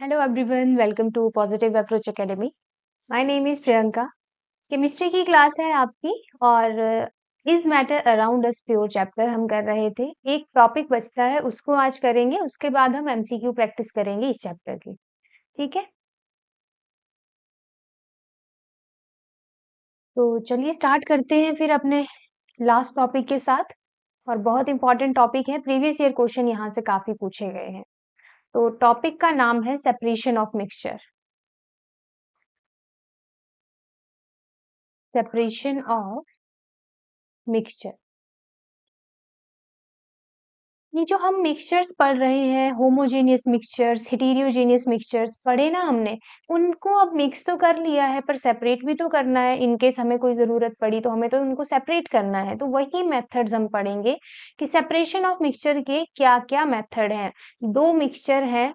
Hello everyone, welcome to Positive Approach Academy. My name is Priyanka. Chemistry की class है आपकी और इस matter around us pure chapter हम कर रहे थे। एक टॉपिक बचता है उसको आज करेंगे, उसके बाद हम एमसीक्यू प्रैक्टिस करेंगे इस चैप्टर की। ठीक है, तो चलिए स्टार्ट करते हैं फिर अपने लास्ट टॉपिक के साथ। और बहुत इंपॉर्टेंट टॉपिक है, प्रीवियस ईयर क्वेश्चन यहाँ से काफी पूछे गए हैं। तो टॉपिक का नाम है separation of mixture. Separation of mixture. ये जो हम मिक्सचर्स पढ़ रहे हैं, होमोजेनियस मिक्सचर्स, हेटेरोजेनियस मिक्सचर्स पढ़े ना हमने, उनको अब मिक्स तो कर लिया है पर सेपरेट भी तो करना है। इन केस हमें कोई जरूरत पड़ी तो हमें तो उनको सेपरेट करना है। तो वही मेथड्स हम पढ़ेंगे कि सेपरेशन ऑफ मिक्सचर के क्या क्या मेथड हैं। दो मिक्सचर है,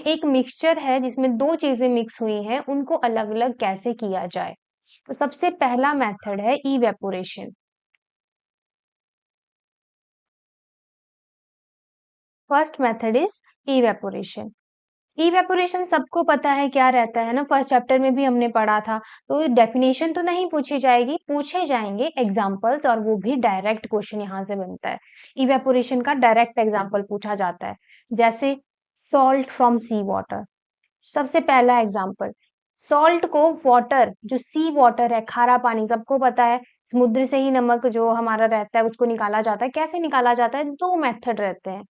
एक मिक्सचर है जिसमें दो चीजें मिक्स हुई हैं, उनको अलग अलग कैसे किया जाए। तो सबसे पहला मेथड है evaporation. First method is evaporation. Evaporation सबको पता है क्या रहता है ना, फर्स्ट चैप्टर में भी हमने पढ़ा था। तो डेफिनेशन तो नहीं पूछी जाएगी, पूछे जाएंगे एग्जांपल्स, और वो भी डायरेक्ट क्वेश्चन यहाँ से बनता है। इवेपोरेशन का डायरेक्ट एग्जांपल पूछा जाता है, जैसे सॉल्ट फ्रॉम सी वाटर। सबसे पहला एग्जांपल, सॉल्ट को वाटर, जो सी वाटर है, खारा पानी, सबको पता है समुद्र से ही नमक जो हमारा रहता है उसको निकाला जाता है। कैसे निकाला जाता है? दो मेथड रहते हैं,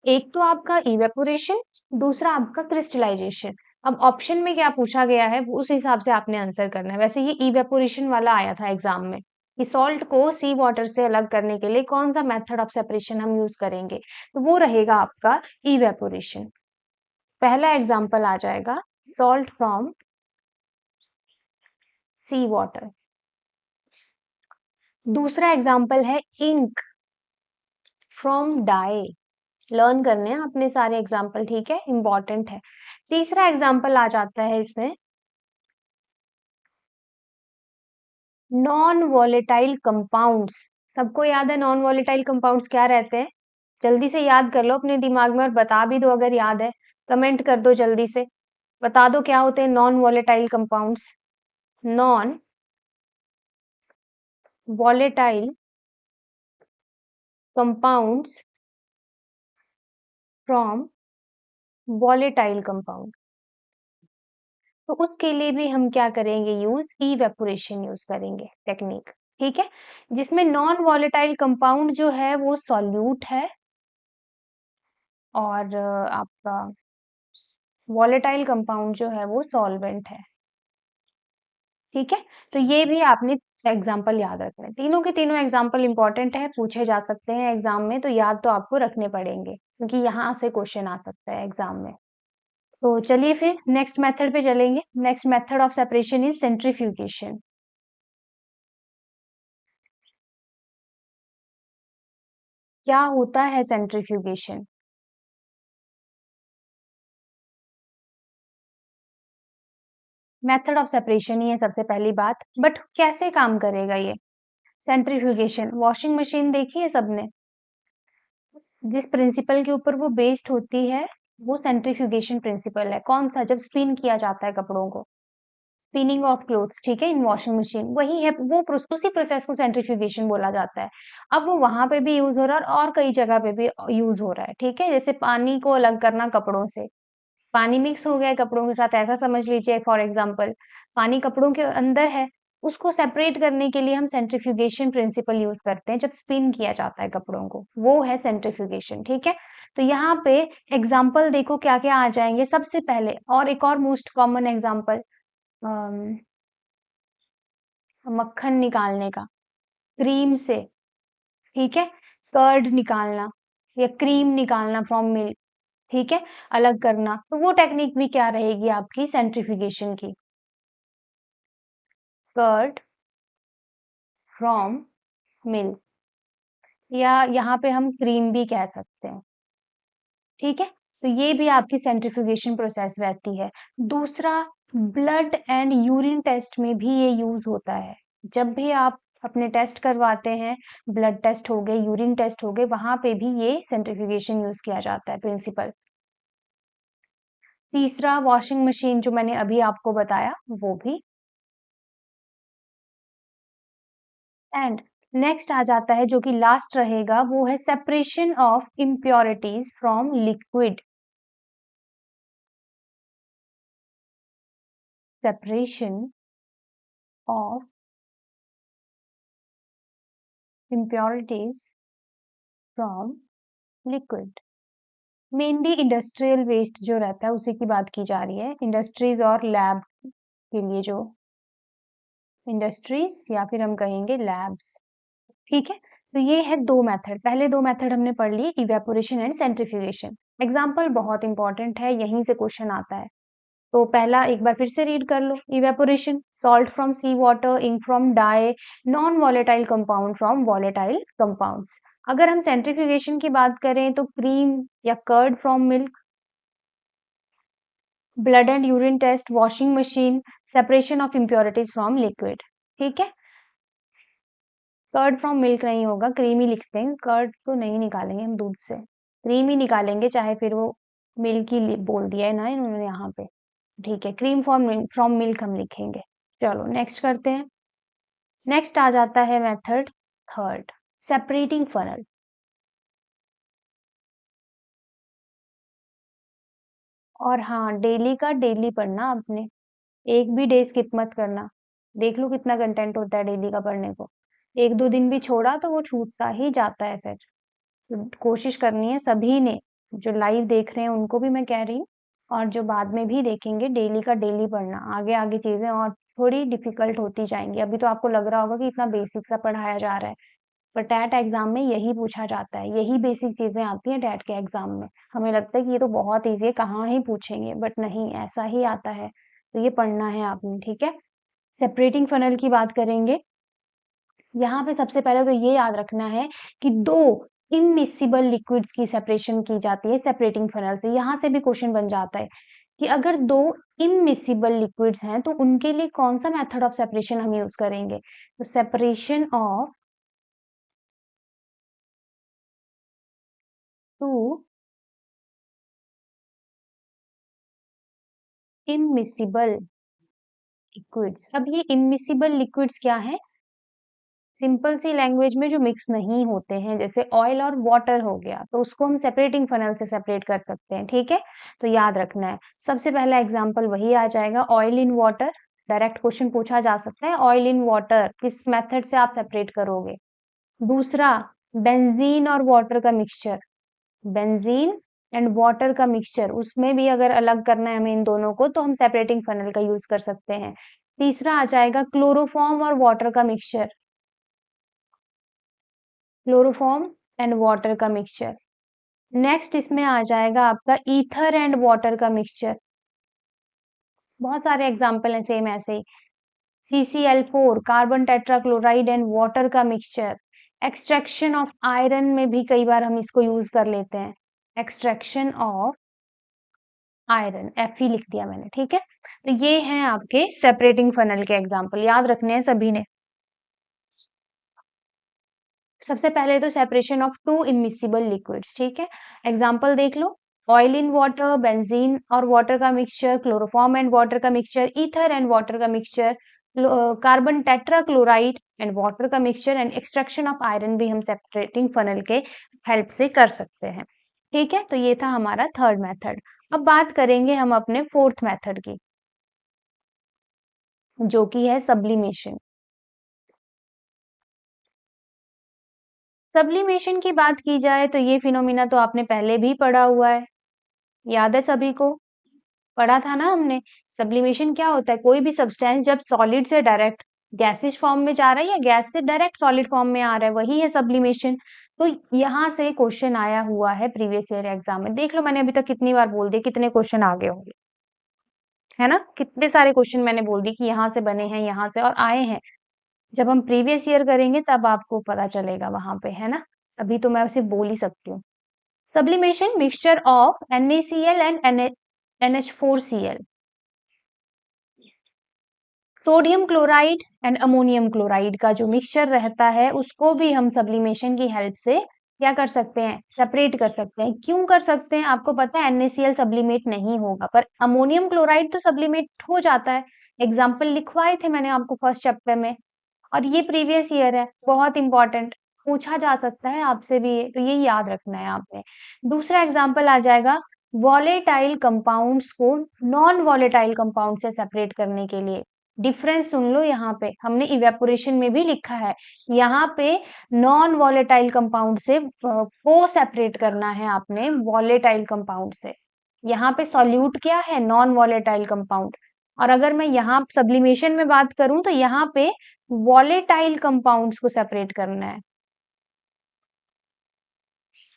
एक तो आपका इवेपोरेशन, दूसरा आपका क्रिस्टलाइजेशन। अब ऑप्शन में क्या पूछा गया है वो उस हिसाब से आपने आंसर करना है। वैसे ये इवेपोरेशन वाला आया था एग्जाम में कि सॉल्ट को सी वाटर से अलग करने के लिए कौन सा मेथड ऑफ सेपरेशन हम यूज करेंगे, तो वो रहेगा आपका इवेपोरेशन। पहला एग्जाम्पल आ जाएगा सॉल्ट फ्रॉम सी वाटर। दूसरा एग्जाम्पल है इंक फ्रॉम डाई। लर्न करने हैं अपने सारे एग्जाम्पल, ठीक है, इंपॉर्टेंट है। तीसरा एग्जाम्पल आ जाता है इसमें नॉन वॉलेटाइल कंपाउंड्स। सबको याद है नॉन वॉलेटाइल कंपाउंड्स क्या रहते हैं? जल्दी से याद कर लो अपने दिमाग में, और बता भी दो अगर याद है, कमेंट कर दो जल्दी से, बता दो क्या होते हैं non volatile compounds. Non volatile compounds from volatile compound. तो उसके लिए भी हम क्या करेंगे यूज, इवेपोरेशन यूज करेंगे टेक्निक। ठीक है, जिसमें नॉन वॉलेटाइल कंपाउंड जो है वो सॉल्यूट है, और आपका वॉलेटाइल कंपाउंड जो है वो सॉल्वेंट है। ठीक है, तो ये भी आपने एग्जाम्पल याद रखना है। तीनों के तीनों एग्जाम्पल इंपॉर्टेंट है, पूछे जा सकते हैं एग्जाम में, तो याद तो आपको रखने पड़ेंगे क्योंकि यहाँ से क्वेश्चन आ सकता है एग्जाम में। तो चलिए फिर नेक्स्ट मेथड पे चलेंगे। Next method of separation is centrifugation. क्या होता है सेंट्रीफ्यूगेशन? मेथड ऑफ सेपरेशन ही है सबसे पहली बात, बट कैसे काम करेगा ये सेंट्रीफ्यूगेशन? वॉशिंग मशीन देखी है सबने, जिस प्रिंसिपल के ऊपर वो बेस्ड होती है वो सेंट्रीफ्यूगेशन प्रिंसिपल है। कौन सा? जब स्पिन किया जाता है कपड़ों को, स्पिनिंग ऑफ क्लोथ्स, ठीक है, इन वॉशिंग मशीन, वही है वो उसी प्रोसेस को सेंट्रीफ्यूगेशन बोला जाता है। अब वो वहां पे भी यूज हो रहा है और कई जगह पे भी यूज हो रहा है। ठीक है, जैसे पानी को अलग करना कपड़ों से, पानी मिक्स हो गया है कपड़ों के साथ, ऐसा समझ लीजिए फॉर एग्जांपल, पानी कपड़ों के अंदर है, उसको सेपरेट करने के लिए हम सेंट्रीफ्यूगेशन प्रिंसिपल यूज करते हैं जब स्पिन किया जाता है कपड़ों को, वो है सेंट्रीफ्यूगेशन। ठीक है, तो यहाँ पे एग्जाम्पल देखो क्या क्या आ जाएंगे। सबसे पहले, और एक और मोस्ट कॉमन एग्जाम्पल, मक्खन निकालने का क्रीम से, ठीक है, कर्ड निकालना या क्रीम निकालना फ्रॉम मिल्क, ठीक है, अलग करना, तो वो टेक्निक भी क्या रहेगी आपकी सेंट्रीफ्यूगेशन की, कर्ड फ्रॉम मिल्क, या यहाँ पे हम क्रीम भी कह सकते हैं। ठीक है, तो ये भी आपकी सेंट्रीफ्यूगेशन प्रोसेस रहती है। दूसरा, ब्लड एंड यूरिन टेस्ट में भी ये यूज होता है। जब भी आप अपने टेस्ट करवाते हैं, ब्लड टेस्ट हो गए, यूरिन टेस्ट हो गए, वहां पे भी ये सेंट्रीफ्यूगेशन यूज किया जाता है प्रिंसिपल। तीसरा वॉशिंग मशीन जो मैंने अभी आपको बताया वो भी। एंड नेक्स्ट आ जाता है जो कि लास्ट रहेगा, वो है separation of impurities from liquid. Separation of impurities from liquid. Mainly industrial waste जो रहता है उसी की बात की जा रही है, इंडस्ट्रीज और लैब के लिए, जो इंडस्ट्रीज या फिर हम कहेंगे लैब्स। ठीक है, तो ये है दो मेथड। पहले दो मेथड हमने पढ़ लिए, इवेपोरेशन एंड सेंट्रिफ्यूगेशन। एग्जाम्पल बहुत इंपॉर्टेंट है, यहीं से क्वेश्चन आता है। तो पहला एक बार फिर से रीड कर लो। Evaporation, salt from sea water, ink from dye, non volatile compound from volatile compounds. अगर हम सेंट्रिफ्यूगेशन की बात करें तो क्रीम या curd from milk, blood and urine test, washing machine, separation of impurities from liquid. ठीक है, कर्ड फ्रॉम मिल्क नहीं होगा, क्रीम ही लिखते हैं, कर्ड तो नहीं निकालेंगे हम दूध से, क्रीम ही निकालेंगे, चाहे फिर वो मिल्क ही बोल दिया है ना इन्होंने यहाँ पे। ठीक है, क्रीम फ्रॉम मिल्क हम लिखेंगे। चलो नेक्स्ट करते हैं। नेक्स्ट आ जाता है मेथड थर्ड, सेपरेटिंग फनल। और हाँ, डेली का डेली पढ़ना आपने, एक भी डे स्किप मत करना। देख लो कितना कंटेंट होता है डेली का पढ़ने को, एक दो दिन भी छोड़ा तो वो छूटता ही जाता है फिर। तो कोशिश करनी है सभी ने, जो लाइव देख रहे हैं उनको भी मैं कह रही हूँ, और जो बाद में भी देखेंगे, डेली का डेली पढ़ना। आगे आगे चीजें और थोड़ी डिफिकल्ट होती जाएंगी। अभी तो आपको लग रहा होगा कि इतना बेसिक सा पढ़ाया जा रहा है, पर टैट एग्जाम में यही पूछा जाता है, यही बेसिक चीजें आती हैं टैट के एग्जाम में। हमें लगता है कि ये तो बहुत ईजी है, कहाँ ही पूछेंगे, बट नहीं, ऐसा ही आता है। तो ये पढ़ना है आपने, ठीक है। सेपरेटिंग फनल की बात करेंगे। यहाँ पे सबसे पहले तो ये याद रखना है कि दो इमिसिबल लिक्विड्स की सेपरेशन की जाती है सेपरेटिंग फनल से। यहाँ से भी क्वेश्चन बन जाता है कि अगर दो इमिसिबल लिक्विड्स हैं तो उनके लिए कौन सा मेथड ऑफ सेपरेशन हम यूज करेंगे। तो separation of two immiscible liquids. अब ये इमिसिबल लिक्विड्स क्या है, सिंपल सी लैंग्वेज में जो मिक्स नहीं होते हैं, जैसे ऑयल और वाटर हो गया, तो उसको हम सेपरेटिंग फनल से सेपरेट कर सकते हैं। ठीक है, तो याद रखना है। सबसे पहला एग्जांपल वही आ जाएगा, oil in water. Direct question पूछा जा सकता है, ऑयल इन वाटर किस मेथड से आप सेपरेट करोगे। दूसरा, बेंजीन और वाटर का मिक्सचर, बेंजीन एंड वाटर का मिक्सचर, उसमें भी अगर अलग करना है हमें इन दोनों को, तो हम सेपरेटिंग फनल का यूज कर सकते हैं। तीसरा आ जाएगा क्लोरोफॉर्म और वाटर का मिक्सचर, क्लोरोफॉर्म एंड वाटर का मिक्सचर। नेक्स्ट इसमें आ जाएगा आपका ईथर एंड वाटर का मिक्सचर। बहुत सारे एग्जांपल हैं सेम ऐसे ही, CCl4, carbon tetrachloride and water का मिक्सचर। एक्सट्रैक्शन ऑफ आयरन में भी कई बार हम इसको यूज कर लेते हैं, एक्सट्रैक्शन ऑफ आयरन, Fe लिख दिया मैंने। ठीक है, तो ये हैं आपके सेपरेटिंग फनल के एग्जांपल, याद रखने हैं सभी ने। सबसे पहले तो separation of two immiscible liquids. ठीक है, एग्जांपल देख लो, ऑयल इन वाटर, बेंजीन और वाटर का मिक्सचर, क्लोरोफॉर्म एंड वाटर का मिक्सचर, ईथर एंड वाटर का mixture, carbon tetrachloride and water का mixture, and extraction of iron भी हम सेपरेटिंग फनल के हेल्प से कर सकते हैं। ठीक है, तो ये था हमारा थर्ड मेथड। अब बात करेंगे हम अपने फोर्थ मेथड की, जो कि है सब्लिमेशन। सब्लिमेशन की बात की जाए तो ये फिनोमिना तो आपने पहले भी पढ़ा हुआ है, याद है सभी को, पढ़ा था ना हमने। सब्लिमेशन क्या होता है, कोई भी सब्सटेंस जब सॉलिड से डायरेक्ट गैसिज फॉर्म में जा रहा है या गैस से डायरेक्ट सॉलिड फॉर्म में आ रहा है, वही है सब्लिमेशन। तो यहाँ से क्वेश्चन आया हुआ है प्रीवियस ईयर एग्जाम में, देख लो मैंने अभी तक कितनी बार बोल दिया, कितने क्वेश्चन आगे होंगे, है ना, कितने सारे क्वेश्चन मैंने बोल दी कि यहाँ से बने हैं, यहाँ से और आए हैं। जब हम प्रीवियस ईयर करेंगे तब आपको पता चलेगा वहां पे, है ना, अभी तो मैं सिर्फ बोल ही सकती हूँ। Sublimation, mixture of NaCl and NH4Cl, sodium chloride and ammonium chloride का जो मिक्सचर रहता है उसको भी हम सब्लिमेशन की हेल्प से क्या कर सकते हैं, सेपरेट कर सकते हैं। क्यों कर सकते हैं? आपको पता है NaCl सब्लिमेट नहीं होगा, पर अमोनियम क्लोराइड तो सब्लिमेट हो जाता है। एग्जाम्पल लिखवाए थे मैंने आपको फर्स्ट चैप्टर में, और ये प्रीवियस ईयर है, बहुत इंपॉर्टेंट, पूछा जा सकता है आपसे भी ये, तो ये याद रखना है आपने। दूसरा एग्जाम्पल आ जाएगा वॉलेटाइल कंपाउंड्स को नॉन वॉलेटाइल कंपाउंड से सेपरेट करने के लिए। डिफरेंस सुन लो, यहाँ पे हमने इवेपोरेशन में भी लिखा है, यहाँ पे नॉन वॉलेटाइल कंपाउंड से को सेपरेट करना है आपने वॉलेटाइल कंपाउंड से। यहाँ पे सॉल्यूट क्या है? Non volatile compound. और अगर मैं यहाँ सब्लिमेशन में बात करूं तो यहाँ पे वॉलेटाइल कंपाउंड्स को सेपरेट करना है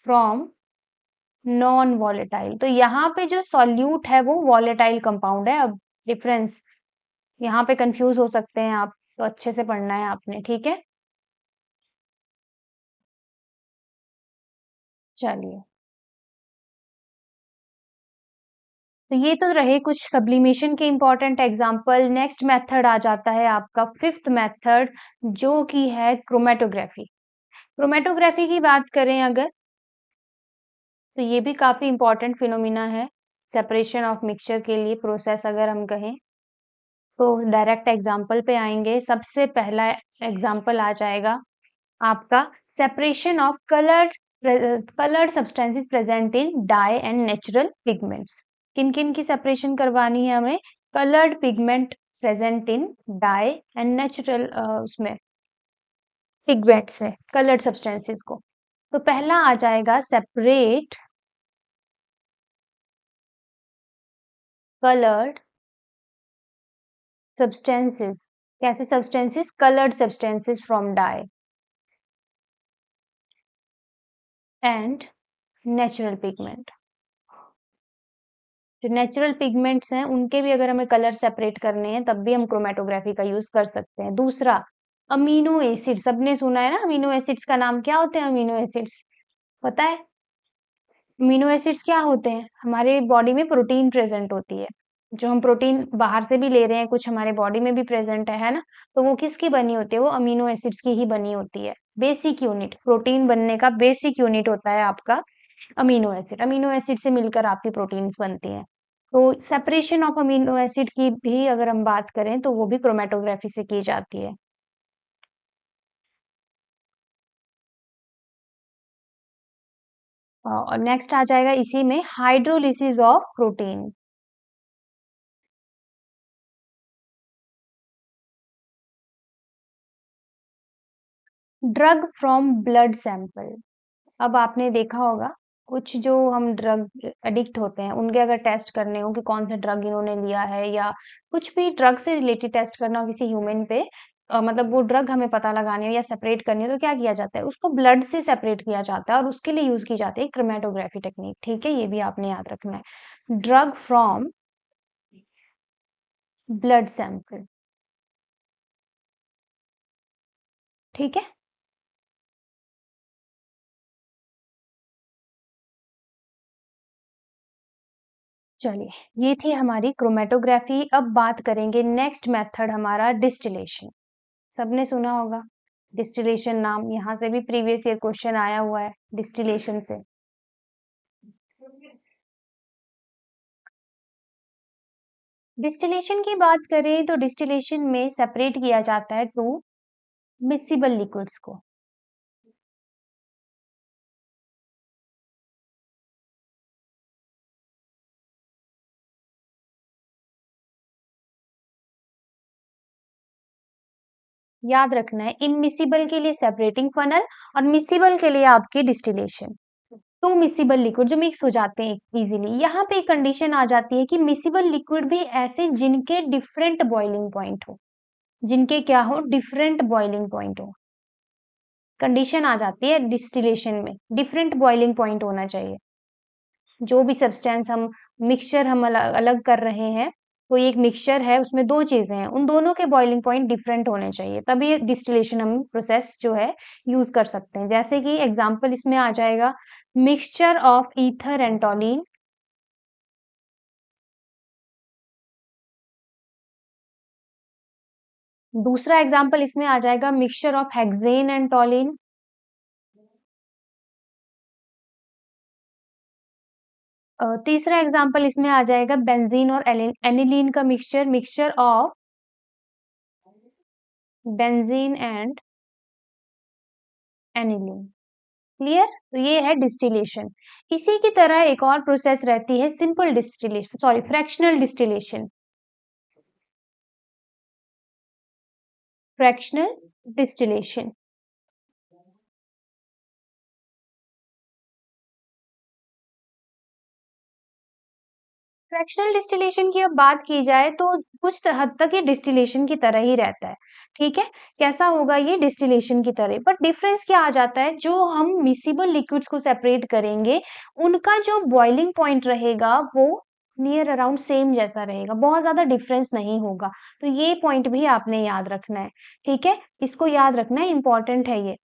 फ्रॉम नॉन वॉलेटाइल। तो यहाँ पे जो सॉल्यूट है वो वॉलेटाइल कंपाउंड है। अब डिफरेंस यहाँ पे कंफ्यूज हो सकते हैं आप, तो अच्छे से पढ़ना है आपने, ठीक है। चलिए, तो ये तो रहे कुछ सब्लिमेशन के इंपॉर्टेंट एग्जाम्पल। नेक्स्ट मेथड आ जाता है आपका फिफ्थ मेथड, जो कि है क्रोमेटोग्राफी। क्रोमेटोग्राफी की बात करें अगर, तो ये भी काफी इंपॉर्टेंट फिनोमिना है सेपरेशन ऑफ मिक्सचर के लिए प्रोसेस अगर हम कहें तो। डायरेक्ट एग्जाम्पल पे आएंगे। सबसे पहला एग्जाम्पल आ जाएगा आपका separation of coloured substances present in dye and natural pigments. किन किन की सेपरेशन करवानी है हमें? Coloured pigment present in dye and natural उसमें पिगमेंट्स में कलर्ड सब्सटेंसेस को। तो पहला आ जाएगा सेपरेट कलर्ड सब्सटेंसेस। कैसे substances? Coloured substances from dye and natural pigment. जो नेचुरल पिगमेंट्स हैं उनके भी अगर हमें कलर सेपरेट करने हैं तब भी हम क्रोमेटोग्राफी का यूज कर सकते हैं। दूसरा, अमीनो एसिड। सबने सुना है ना अमीनो एसिड्स का नाम? क्या होते हैं अमीनो एसिड्स, पता है? अमीनो एसिड्स क्या होते हैं? हमारे बॉडी में प्रोटीन प्रेजेंट होती है, जो हम प्रोटीन बाहर से भी ले रहे हैं, कुछ हमारे बॉडी में भी प्रेजेंट है ना? तो वो किसकी बनी होती है? वो अमीनो एसिड्स की ही बनी होती है। बेसिक यूनिट, प्रोटीन बनने का बेसिक यूनिट होता है आपका अमीनो एसिड। अमीनो एसिड से मिलकर आपकी प्रोटीन्स बनती हैं। तो सेपरेशन ऑफ अमीनो एसिड की भी अगर हम बात करें तो वो भी क्रोमेटोग्राफी से की जाती है। और नेक्स्ट आ जाएगा इसी में hydrolysis of protein. Drug from blood sample. अब आपने देखा होगा कुछ जो हम ड्रग एडिक्ट होते हैं उनके अगर टेस्ट करने हो कि कौन सा ड्रग इन्होंने लिया है, या कुछ भी ड्रग से रिलेटेड टेस्ट करना हो किसी ह्यूमन पे, मतलब वो ड्रग हमें पता लगानी हो या सेपरेट करनी हो तो क्या किया जाता है? उसको ब्लड से सेपरेट किया जाता है और उसके लिए यूज की जाती है क्रोमेटोग्राफी टेक्निक, ठीक है। ये भी आपने याद रखना है, ड्रग फ्रॉम ब्लड सैंपल, ठीक है। चलिए, ये थी हमारी क्रोमेटोग्राफी। अब बात करेंगे नेक्स्ट मेथड हमारा डिस्टिलेशन। सबने सुना होगा डिस्टिलेशन नाम, यहाँ से भी प्रीवियस ईयर क्वेश्चन आया हुआ है डिस्टिलेशन से। डिस्टिलेशन की बात करें तो डिस्टिलेशन में सेपरेट किया जाता है टू मिसिबल लिक्विड्स को। याद रखना है, इनमिसिबल के लिए सेपरेटिंग फनल और मिसिबल के लिए आपकी डिस्टिलेशन। टू मिसिबल लिक्विड जो मिक्स हो जाते हैं इजीली। यहाँ पे एक कंडीशन आ जाती है कि मिसिबल लिक्विड भी ऐसे जिनके डिफरेंट बॉइलिंग पॉइंट हो, जिनके क्या हो? डिफरेंट बॉइलिंग पॉइंट हो। कंडीशन आ जाती है डिस्टिलेशन में, डिफरेंट बॉइलिंग पॉइंट होना चाहिए। जो भी सब्सटेंस हम मिक्सचर हम अलग अलग कर रहे हैं, कोई एक मिक्सचर है उसमें दो चीजें हैं, उन दोनों के बॉइलिंग पॉइंट डिफरेंट होने चाहिए, तभी डिस्टिलेशन हम प्रोसेस जो है यूज कर सकते हैं। जैसे कि एग्जांपल इसमें आ जाएगा मिक्सचर ऑफ ईथर एंड टॉलिन। दूसरा एग्जांपल इसमें आ जाएगा मिक्सचर ऑफ हेक्सेन एंड टॉलिन। तीसरा एग्जाम्पल इसमें आ जाएगा बेंजीन और एनिलीन का mixture of benzene and aniline. Clear? तो ये है डिस्टिलेशन। इसी की तरह एक और प्रोसेस रहती है simple distillation, sorry fractional distillation. Fractional distillation fractional distillation की अब बात की जाए तो कुछ हद तक ये डिस्टिलेशन की तरह ही रहता है। ठीक है, कैसा होगा ये? डिस्टिलेशन की तरह, बट डिफरेंस क्या आ जाता है, जो हम मिसिबल लिक्विड्स को सेपरेट करेंगे उनका जो बॉइलिंग पॉइंट रहेगा वो नियर अराउंड सेम जैसा रहेगा, बहुत ज्यादा डिफरेंस नहीं होगा। तो ये पॉइंट भी आपने याद रखना है। ठीक है, इसको याद रखना है, इंपॉर्टेंट है ये।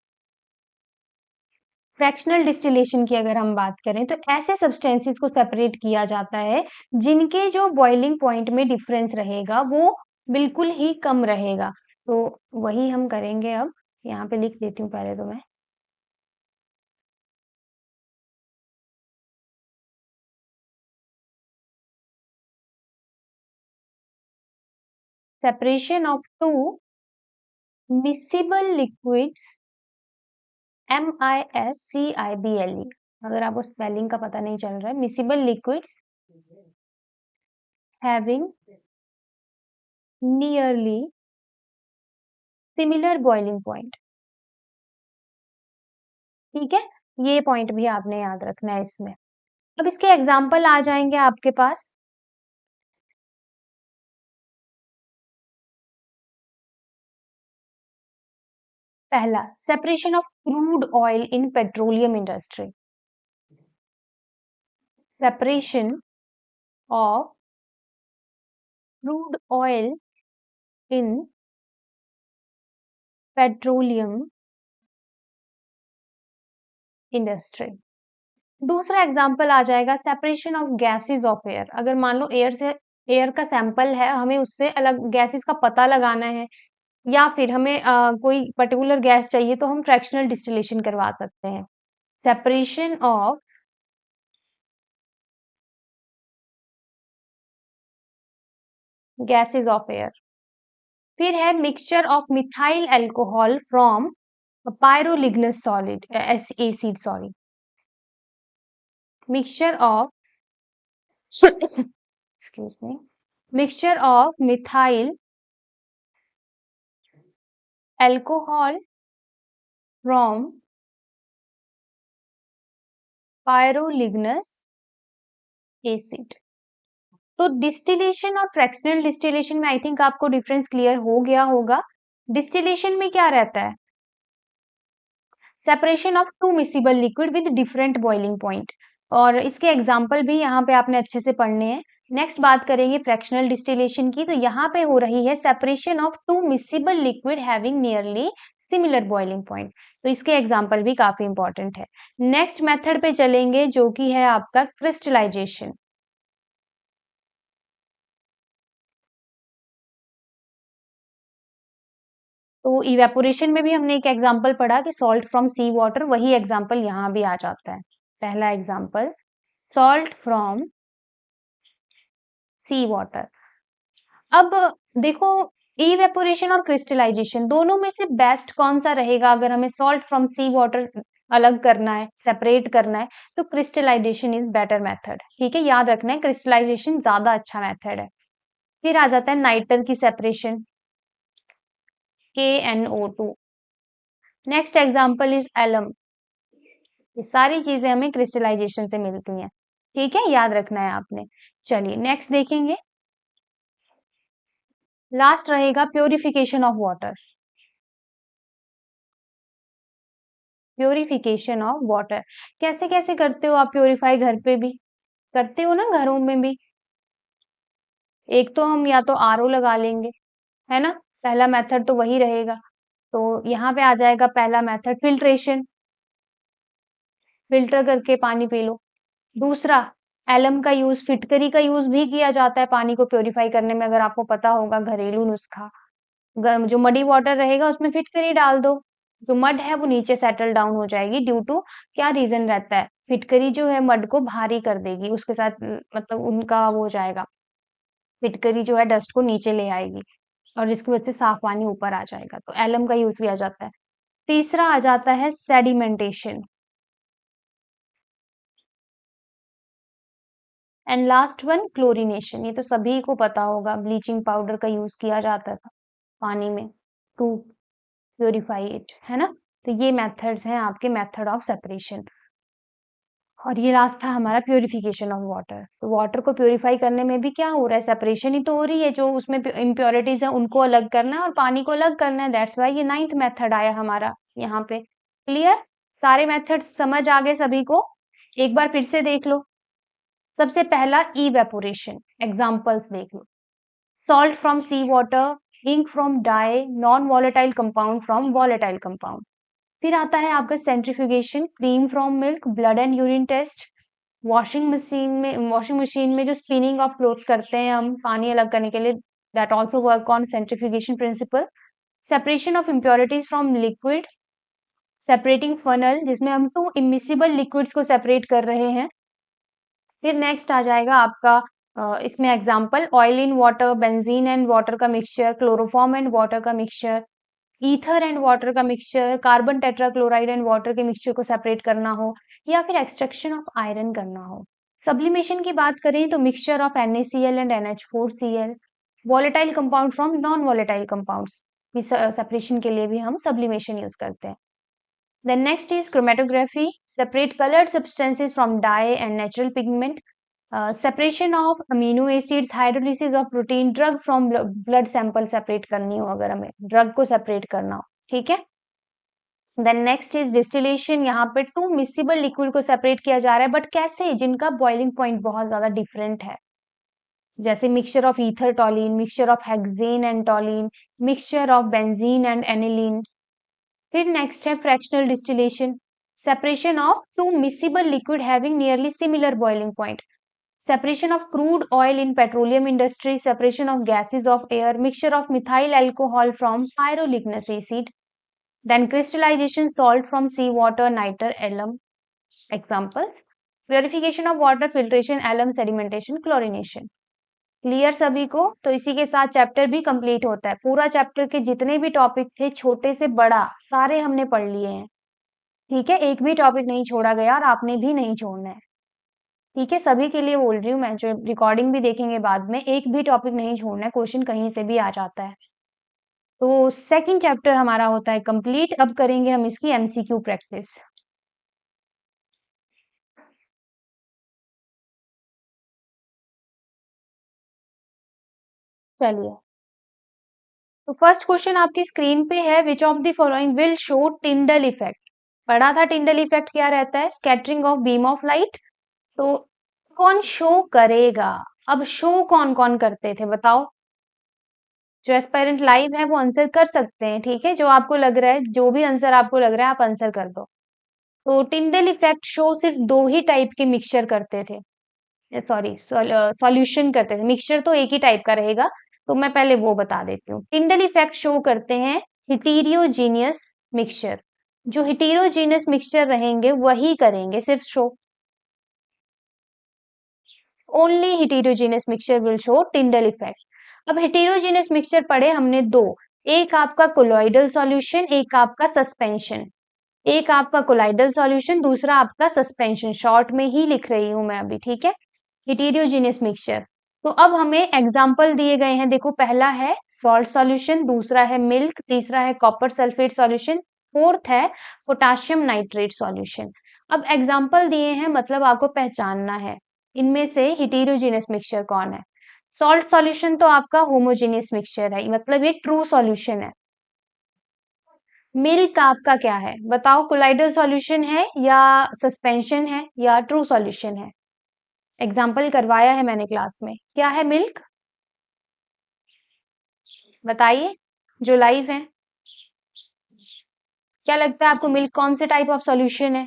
फ्रैक्शनल डिस्टिलेशन की अगर हम बात करें तो ऐसे सब्सटेंसेस को सेपरेट किया जाता है जिनके जो बॉइलिंग पॉइंट में डिफरेंस रहेगा वो बिल्कुल ही कम रहेगा। तो वही हम करेंगे अब। यहाँ पे लिख देती हूँ पहले तो मैं। Separation of two miscible liquids, MISCIBLE। अगर आपको स्पेलिंग का पता नहीं चल रहा है, miscible liquids having nearly similar boiling point. ठीक है, ये पॉइंट भी आपने याद रखना है इसमें। अब इसके एग्जाम्पल आ जाएंगे आपके पास। पहला, separation of crude oil in petroleum industry. Separation of crude oil in petroleum industry. दूसरा एग्जाम्पल आ जाएगा separation of gases of air. अगर मान लो एयर का सैंपल है, हमें उससे अलग गैसेस का पता लगाना है, या फिर हमें कोई पर्टिकुलर गैस चाहिए तो हम फ्रैक्शनल डिस्टिलेशन करवा सकते हैं। Separation of gases of air. फिर है mixture of methyl alcohol from pyroligneous solid acid, sorry. Mixture of excuse me, mixture of methyl alcohol from pyroligneous acid. तो डिस्टिलेशन और फ्रैक्शनल डिस्टिलेशन में आई थिंक आपको difference clear हो गया होगा। Distillation में क्या रहता है? Separation of two miscible liquid with different boiling point, और इसके एग्जाम्पल भी यहाँ पे आपने अच्छे से पढ़ने हैं। नेक्स्ट बात करेंगे फ्रैक्शनल डिस्टिलेशन की, तो यहाँ पे हो रही है separation of two miscible liquid having nearly similar boiling point. तो इसके एग्जाम्पल भी काफी इंपॉर्टेंट है। नेक्स्ट मेथड पे चलेंगे जो कि है आपका क्रिस्टलाइजेशन। तो इवेपोरेशन में भी हमने एक एग्जाम्पल पढ़ा कि सॉल्ट फ्रॉम सी वाटर, वही एग्जाम्पल यहाँ भी आ जाता है। पहला example, salt from sea water. अब देखो, इवेपोरेशन और क्रिस्टलाइजेशन दोनों में से बेस्ट कौन सा रहेगा? अगर हमें सॉल्ट फ्रॉम सी वाटर अलग करना है, सेपरेट करना है, तो क्रिस्टलाइजेशन इज बेटर मेथड। ठीक है, याद रखना है क्रिस्टलाइजेशन ज्यादा अच्छा मेथड है। फिर आ जाता है नाइटर की separation, KNO2। Next example is alum. ये सारी चीजें हमें क्रिस्टलाइजेशन से मिलती हैं। ठीक है, याद रखना है आपने। चलिए नेक्स्ट देखेंगे। लास्ट रहेगा purification of water. Purification of water कैसे कैसे करते हो आप प्योरीफाई? घर पे भी करते हो ना, घरों में भी। एक तो हम या तो RO लगा लेंगे, है ना, पहला मेथड तो वही रहेगा। तो यहाँ पे आ जाएगा पहला मेथड फिल्ट्रेशन, फिल्टर करके पानी पी लो। दूसरा, एलम का यूज, फिटकरी का यूज भी किया जाता है पानी को प्योरीफाई करने में, अगर आपको पता होगा, घरेलू नुस्खा। जो मडी वाटर रहेगा उसमें फिटकरी डाल दो, जो मड है वो नीचे सेटल डाउन हो जाएगी ड्यू टू क्या रीजन रहता है? फिटकरी जो है मड को भारी कर देगी, उसके साथ मतलब उनका वो हो जाएगा, फिटकरी जो है डस्ट को नीचे ले आएगी और जिसकी वजह से साफ पानी ऊपर आ जाएगा, तो एलम का यूज किया जाता है। तीसरा आ जाता है sedimentation and last one chlorination. ये तो सभी को पता होगा, ब्लीचिंग पाउडर का यूज किया जाता था पानी में टू प्योरीफाई इट, है ना। तो ये मेथड्स हैं आपके मेथड ऑफ सेपरेशन। और ये लास्ट था हमारा प्योरिफिकेशन ऑफ वाटर। तो वाटर को प्योरीफाई करने में भी क्या हो रहा है, सेपरेशन ही तो हो रही है, जो उसमें इम्प्योरिटीज है उनको अलग करना है और पानी को अलग करना है। दैट्स वाई ये 9th मेथड आया हमारा यहाँ पे। क्लियर, सारे मेथड्स समझ आ गए सभी को? एक बार फिर से देख लो। सबसे पहला इवेपोरेशन, एग्जांपल्स देख लो। Salt from sea water, ink from dye, non volatile compound from volatile compound. फिर आता है आपका centrifugation, cream from milk, blood and urine test. Washing machine में जो स्पिनिंग ऑफ क्लोथ्स करते हैं हम पानी अलग करने के लिए, that also work on centrifugation principle. Separation of impurities from liquid, separating funnel, जिसमें हम 2 इमिसिबल लिक्विड्स को सेपरेट कर रहे हैं। फिर नेक्स्ट आ जाएगा आपका इसमें example, oil in water, benzene and water का मिक्सचर, क्लोरोफॉर्म एंड वाटर का मिक्सचर, ईथर एंड वाटर का mixture, carbon tetrachloride and water के मिक्सचर को सेपरेट करना हो, या फिर एक्सट्रैक्शन ऑफ आयरन करना हो। सब्लिमेशन की बात करें तो mixture of NaCl and NH4Cl, volatile compound from non volatile compounds, separation के लिए भी हम सब्लिमेशन यूज करते हैं। Then next is chromatography, separate colored substances from dye and natural pigment, separation of amino acids, hydrolysis of protein, drug from blood sample separate करनी हो अगर हमें drug को separate करना हो, ठीक है। Then next is distillation, यहाँ पे 2 miscible liquid को separate किया जा रहा है, बट कैसे, जिनका boiling point बहुत ज्यादा different है, जैसे mixture of ether toluene, mixture of hexane and toluene, mixture of benzene and aniline. फिर नेक्स्ट है fractional distillation, separation of 2 miscible liquid having nearly similar boiling point, separation of crude oil in petroleum industry, separation of gases of air, mixture of methyl alcohol from pyroligneous acid, then crystallisation salt from sea water, nitre, alum. Examples, purification of water, filtration, alum, sedimentation, chlorination. Clear सभी को? तो इसी के साथ chapter भी complete होता है। पूरा चैप्टर के जितने भी टॉपिक थे, छोटे से बड़ा, सारे हमने पढ़ लिए हैं, ठीक है। एक भी टॉपिक नहीं छोड़ा गया और आपने भी नहीं छोड़ना है, ठीक है। सभी के लिए बोल रही हूँ मैं, जो रिकॉर्डिंग भी देखेंगे बाद में, एक भी टॉपिक नहीं छोड़ना है, क्वेश्चन कहीं से भी आ जाता है। तो सेकंड चैप्टर हमारा होता है कंप्लीट। अब करेंगे हम इसकी MCQ प्रैक्टिस। चलिए, तो फर्स्ट क्वेश्चन आपकी स्क्रीन पे है, which of the following will show Tyndall effect. पढ़ा था टिंडल इफेक्ट क्या रहता है, scattering of beam of light. तो कौन शो करेगा, अब शो कौन कौन करते थे बताओ। जो एस्पायरेंट लाइव है वो आंसर कर सकते हैं, ठीक है। जो आपको लग रहा है, जो भी आंसर आपको लग रहा है आप आंसर कर दो। तो टिंडल इफेक्ट शो सिर्फ 2 ही टाइप के मिक्सचर करते थे, सॉरी सॉल्यूशन करते थे, मिक्सचर तो एक ही टाइप का रहेगा। तो मैं पहले वो बता देती हूँ। टिंडल इफेक्ट शो करते हैं हिटीरियोजीनियस मिक्सचर, जो हिटीरोजीनियस मिक्सचर रहेंगे वही करेंगे सिर्फ show. Only heterogeneous mixture will show Tyndall effect। अब heterogeneous mixture पढ़े हमने 2, एक आपका कोलॉइडल सॉल्यूशन, एक आपका सस्पेंशन। एक आपका कोलॉइडल सॉल्यूशन, दूसरा आपका सस्पेंशन, शॉर्ट में ही लिख रही हूं मैं अभी, ठीक है। heterogeneous mixture। तो अब हमें एग्जाम्पल दिए गए हैं, देखो पहला है सॉल्ट सॉल्यूशन, दूसरा है मिल्क, तीसरा है कॉपर सल्फेट सॉल्यूशन, फोर्थ है पोटाशियम नाइट्रेट सॉल्यूशन। अब एग्जाम्पल दिए हैं, मतलब आपको पहचानना है इनमें से हिटेरोजेनियस मिक्सचर कौन है। सॉल्ट सॉल्यूशन तो आपका होमोजेनियस मिक्सचर है, मतलब ये ट्रू सॉल्यूशन है। मिल्क आपका क्या है बताओ, कोलाइडल सॉल्यूशन है या सस्पेंशन है या ट्रू सॉल्यूशन है। एग्जाम्पल करवाया है मैंने क्लास में, क्या है मिल्क, बताइए जो लाइव है। क्या लगता है आपको, मिल्क कौन से टाइप ऑफ सॉल्यूशन है,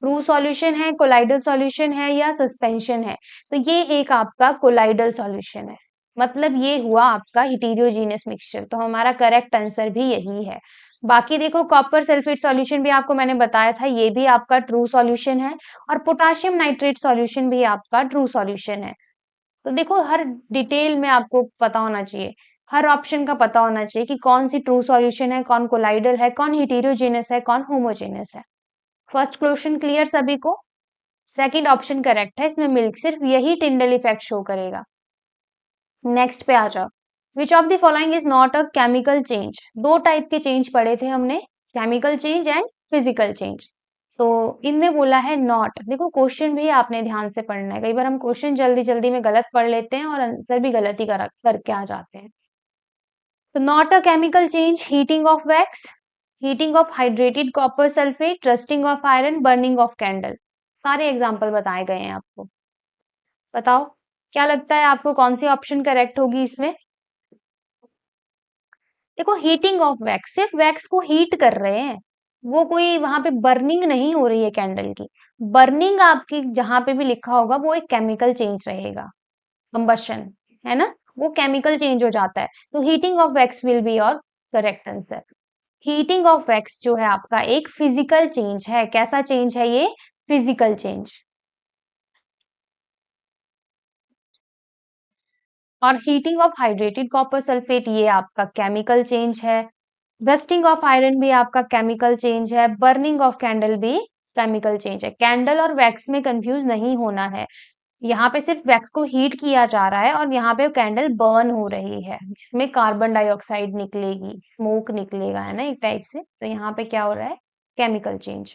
ट्रू सॉल्यूशन है, कोलाइडल सॉल्यूशन है या सस्पेंशन है। तो ये एक आपका कोलाइडल सॉल्यूशन है, मतलब ये हुआ आपका हिटीरियोजीनियस मिक्सचर। तो हमारा करेक्ट आंसर भी यही है। बाकी देखो कॉपर सल्फेट सॉल्यूशन भी आपको मैंने बताया था, ये भी आपका ट्रू सॉल्यूशन है और पोटाशियम नाइट्रेट सॉल्यूशन भी आपका ट्रू सॉल्यूशन है। तो देखो हर डिटेल में आपको पता होना चाहिए, हर ऑप्शन का पता होना चाहिए कि कौन सी ट्रू सॉल्यूशन है, कौन कोलाइडल है, कौन हेटेरोजेनस है, कौन होमोजेनस है। फर्स्ट क्वेश्चन क्लियर सभी को? सेकंड ऑप्शन करेक्ट है, इसमें मिल्क सिर्फ यही टिंडल इफेक्ट शो करेगा। नेक्स्ट पे आ जाओ। विच of the following is not a chemical change? दो टाइप के चेंज पढ़े थे हमने, chemical change and physical change. तो इनमें बोला है नॉट। देखो क्वेश्चन भी आपने ध्यान से पढ़ना है, कई बार हम क्वेश्चन जल्दी जल्दी में गलत पढ़ लेते हैं और आंसर भी गलत ही करके आ जाते हैं। तो not a chemical change, heating of wax, heating of hydrated copper sulphate, rusting of iron, burning of candle. सारे एग्जाम्पल बताए गए हैं आपको। बताओ क्या लगता है आपको कौन सी ऑप्शन करेक्ट होगी इसमें? देखो हीटिंग ऑफ वैक्स, सिर्फ वैक्स को हीट कर रहे हैं, वो कोई वहां पे बर्निंग नहीं हो रही है कैंडल की। बर्निंग आपकी जहां पे भी लिखा होगा वो एक केमिकल चेंज रहेगा, कंबशन, है ना, वो केमिकल चेंज हो जाता है। तो heating of wax will be your correct answer. Heating of wax जो है आपका एक फिजिकल चेंज है। कैसा चेंज है ये? Physical change. और heating of hydrated copper sulphate ये आपका केमिकल चेंज है। रस्टिंग ऑफ आयरन भी आपका केमिकल चेंज है। बर्निंग ऑफ कैंडल भी केमिकल चेंज है। कैंडल और वैक्स में कंफ्यूज नहीं होना है, यहाँ पे सिर्फ वैक्स को हीट किया जा रहा है और यहाँ पे कैंडल बर्न हो रही है जिसमें कार्बन डाइऑक्साइड निकलेगी, स्मोक निकलेगा, है ना, एक टाइप से। तो यहाँ पे क्या हो रहा है? Chemical change.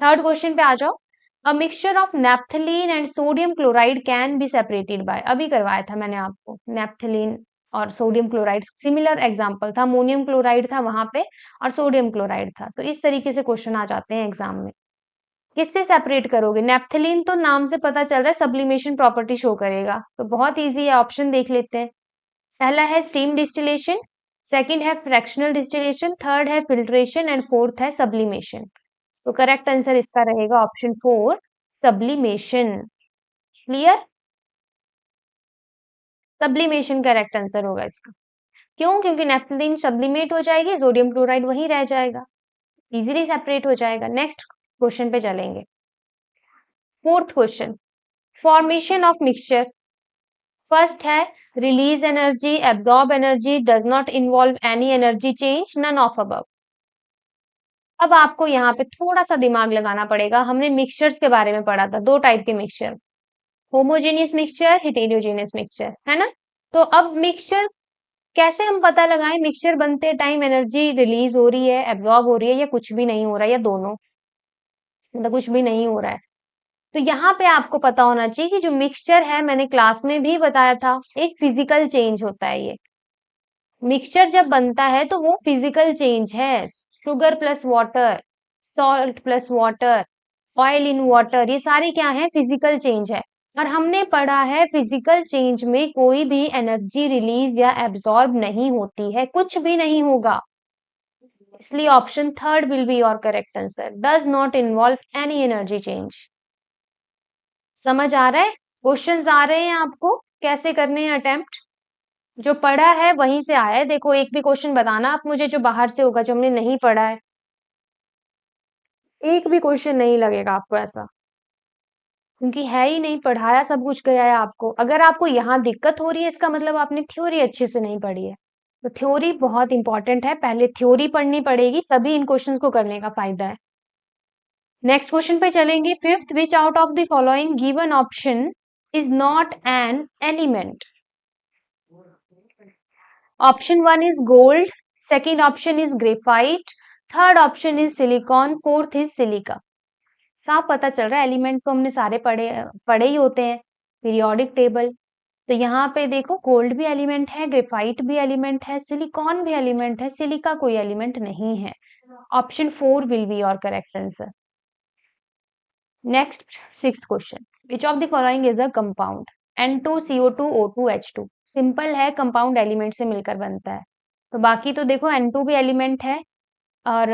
थर्ड क्वेश्चन पे आ जाओ। A mixture of naphthalene and sodium chloride can be separated bye. अभी करवाया था मैंने आपको, नेप्थलीन और सोडियम क्लोराइड सिमिलर एग्जांपल था, अमोनियम क्लोराइड था वहां पे और सोडियम क्लोराइड था। तो इस तरीके से क्वेश्चन आ जाते हैं एग्जाम में। किससे सेपरेट करोगे? नेप्थलीन तो नाम से पता चल रहा है सब्लिमेशन प्रॉपर्टी शो करेगा, तो बहुत इजी है, ऑप्शन देख लेते हैं। पहला है स्टीम डिस्टिलेशन, सेकंड है फ्रैक्शनल डिस्टिलेशन, थर्ड है फिल्ट्रेशन एंड फोर्थ है सब्लिमेशन। तो करेक्ट आंसर इसका रहेगा option 4, sublimation. Clear? Sublimation correct answer होगा इसका। क्यों? क्योंकि नेप्थलीन सब्लिमेट हो जाएगी, सोडियम क्लोराइड वहीं रह जाएगा, इजीली सेपरेट हो जाएगा। नेक्स्ट क्वेश्चन पे चलेंगे। Fourth question, formation of mixture. First है release energy, absorb energy, does not involve any energy change, none of above. अब आपको यहाँ पे थोड़ा सा दिमाग लगाना पड़ेगा। हमने मिक्सचर्स के बारे में पढ़ा था, दो टाइप के mixture, homogeneous mixture, heterogeneous mixture, है ना। तो अब मिक्सचर कैसे हम पता लगाएं? मिक्सचर बनते टाइम एनर्जी रिलीज हो रही है, एब्जॉर्ब हो रही है, या कुछ भी नहीं हो रहा है, या दोनों, मतलब कुछ भी नहीं हो रहा है। तो यहाँ पे आपको पता होना चाहिए कि जो मिक्सचर है, मैंने क्लास में भी बताया था, एक फिजिकल चेंज होता है। ये मिक्सचर जब बनता है तो वो फिजिकल चेंज है। Sugar plus water, salt plus water, oil in water, ये सारे क्या है? फिजिकल चेंज है। और हमने पढ़ा है फिजिकल चेंज में कोई भी एनर्जी रिलीज या एब्जॉर्ब नहीं होती है, कुछ भी नहीं होगा। इसलिए option third will be your correct answer, does not involve any energy change. समझ आ रहा है? क्वेश्चंस आ रहे हैं आपको कैसे करने हैं अटेम्प्ट? जो पढ़ा है वहीं से आया है। देखो एक भी क्वेश्चन बताना आप मुझे जो बाहर से होगा, जो हमने नहीं पढ़ा है, एक भी क्वेश्चन नहीं लगेगा आपको ऐसा, क्योंकि है ही नहीं, पढ़ाया सब कुछ गया है आपको। अगर आपको यहाँ दिक्कत हो रही है, इसका मतलब आपने थ्योरी अच्छे से नहीं पढ़ी है। तो थ्योरी बहुत इंपॉर्टेंट है, पहले थ्योरी पढ़नी पड़ेगी, तभी इन क्वेश्चंस को करने का फायदा है। नेक्स्ट क्वेश्चन पे चलेंगे। Fifth, which out of the following given option is not an element? Option 1 is gold, second option is graphite, third option is silicon, fourth is silica. साफ पता चल रहा है, एलिमेंट तो हमने सारे पढ़े पढ़े ही होते हैं, पीरियोडिक टेबल। तो यहाँ पे देखो गोल्ड भी एलिमेंट है, ग्रेफाइट भी एलिमेंट है, सिलिकॉन भी एलिमेंट है, सिलिका कोई एलिमेंट नहीं है। Option 4 will be your correct answer. Next sixth question, which of the following is a compound? N2CO2O2H2। Simple है, कंपाउंड एलिमेंट से मिलकर बनता है। तो बाकी तो देखो N2 भी एलिमेंट है और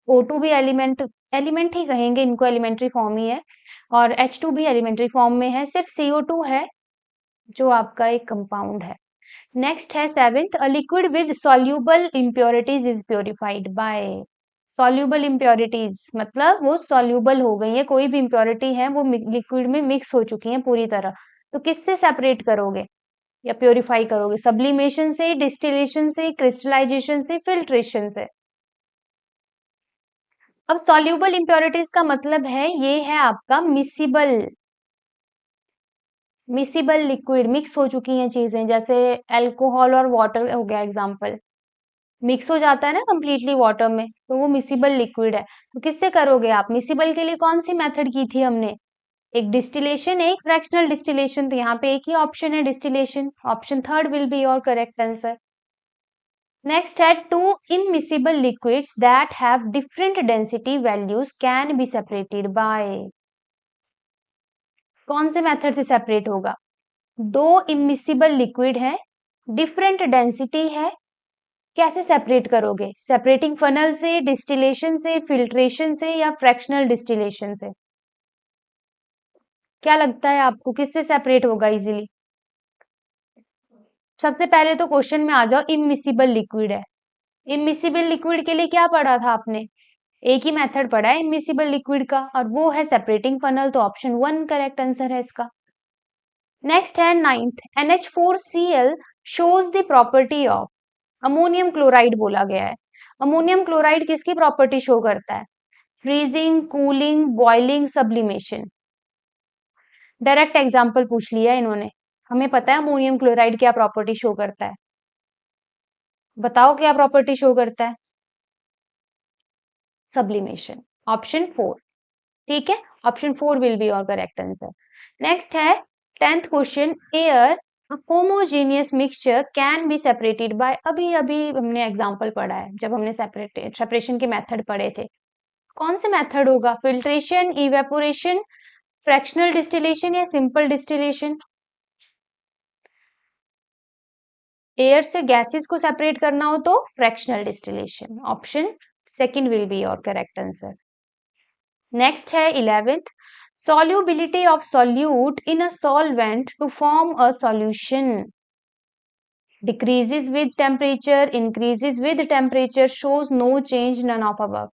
O2 भी एलिमेंट, एलिमेंट ही कहेंगे इनको, एलिमेंट्री फॉर्म ही है, और H2 भी एलिमेंट्री फॉर्म में है। सिर्फ CO2 है जो आपका एक कंपाउंड है। नेक्स्ट है seventh, a liquid with soluble impurities is purified by. Soluble impurities मतलब वो सॉल्यूबल हो गई है, कोई भी इम्प्योरिटी है वो लिक्विड में मिक्स हो चुकी है पूरी तरह, तो किससे सेपरेट करोगे या प्योरीफाई करोगे? सब्लिमेशन से, डिस्टिलेशन से, क्रिस्टलाइजेशन से, फिल्ट्रेशन से। अब सॉल्यूबल इम्प्योरिटीज का मतलब है ये है आपका मिसिबल, मिसिबल लिक्विड, मिक्स हो चुकी हैं चीजें, जैसे अल्कोहल और वाटर हो गया एग्जांपल, मिक्स हो जाता है ना कंप्लीटली वाटर में, तो वो मिसिबल लिक्विड है। तो किससे करोगे आप? मिसिबल के लिए कौन सी मेथड की थी हमने? एक डिस्टिलेशन, एक फ्रैक्शनल डिस्टिलेशन, तो यहाँ पे एक ही ऑप्शन है distillation, option third will be your correct answer. Next है two immiscible liquids that have different density values can be separated by. कौन से मेथड से सेपरेट होगा? दो इमिसिबल लिक्विड है, डिफरेंट डेंसिटी है, कैसे सेपरेट करोगे? सेपरेटिंग फनल से, डिस्टिलेशन से, फिल्ट्रेशन से या फ्रैक्शनल डिस्टिलेशन से? क्या लगता है आपको किससे सेपरेट होगा इजीली? सबसे पहले तो क्वेश्चन में आ जाओ, इमिसिबल लिक्विड है। इमिसिबल लिक्विड के लिए क्या पढ़ा था आपने? एक ही मेथड पढ़ा है इमिसिबल लिक्विड का, और वो है सेपरेटिंग फनल, तो ऑप्शन वन करेक्ट आंसर है इसका। नेक्स्ट है ninth, NH4Cl shows the property of ammonium chloride बोला गया है। अमोनियम क्लोराइड किसकी प्रॉपर्टी शो करता है? Freezing, cooling, boiling, sublimation. Direct example पूछ लिया इन्होंने, हमें पता है अमोनियम क्लोराइड क्या प्रॉपर्टी शो करता है, बताओ क्या प्रॉपर्टी शो करता है? Sublimation, option four. ठीक है, option four will be your correct answer. Next है tenth question, air homogeneous mixture can be separated bye. अभी अभी हमने एग्जांपल पढ़ा है जब हमने सेपरेशन के मेथड पढ़े थे, कौन से मेथड होगा? फिल्ट्रेशन, इवेपोरेशन, फ्रैक्शनल डिस्टिलेशन या सिंपल डिस्टिलेशन? एयर से गैसेस को सेपरेट करना हो तो fractional distillation, option second will be your correct answer. Next है 11th, solubility of solute in a solvent to form a solution decreases with temperature, increases with temperature, shows no change, none of above।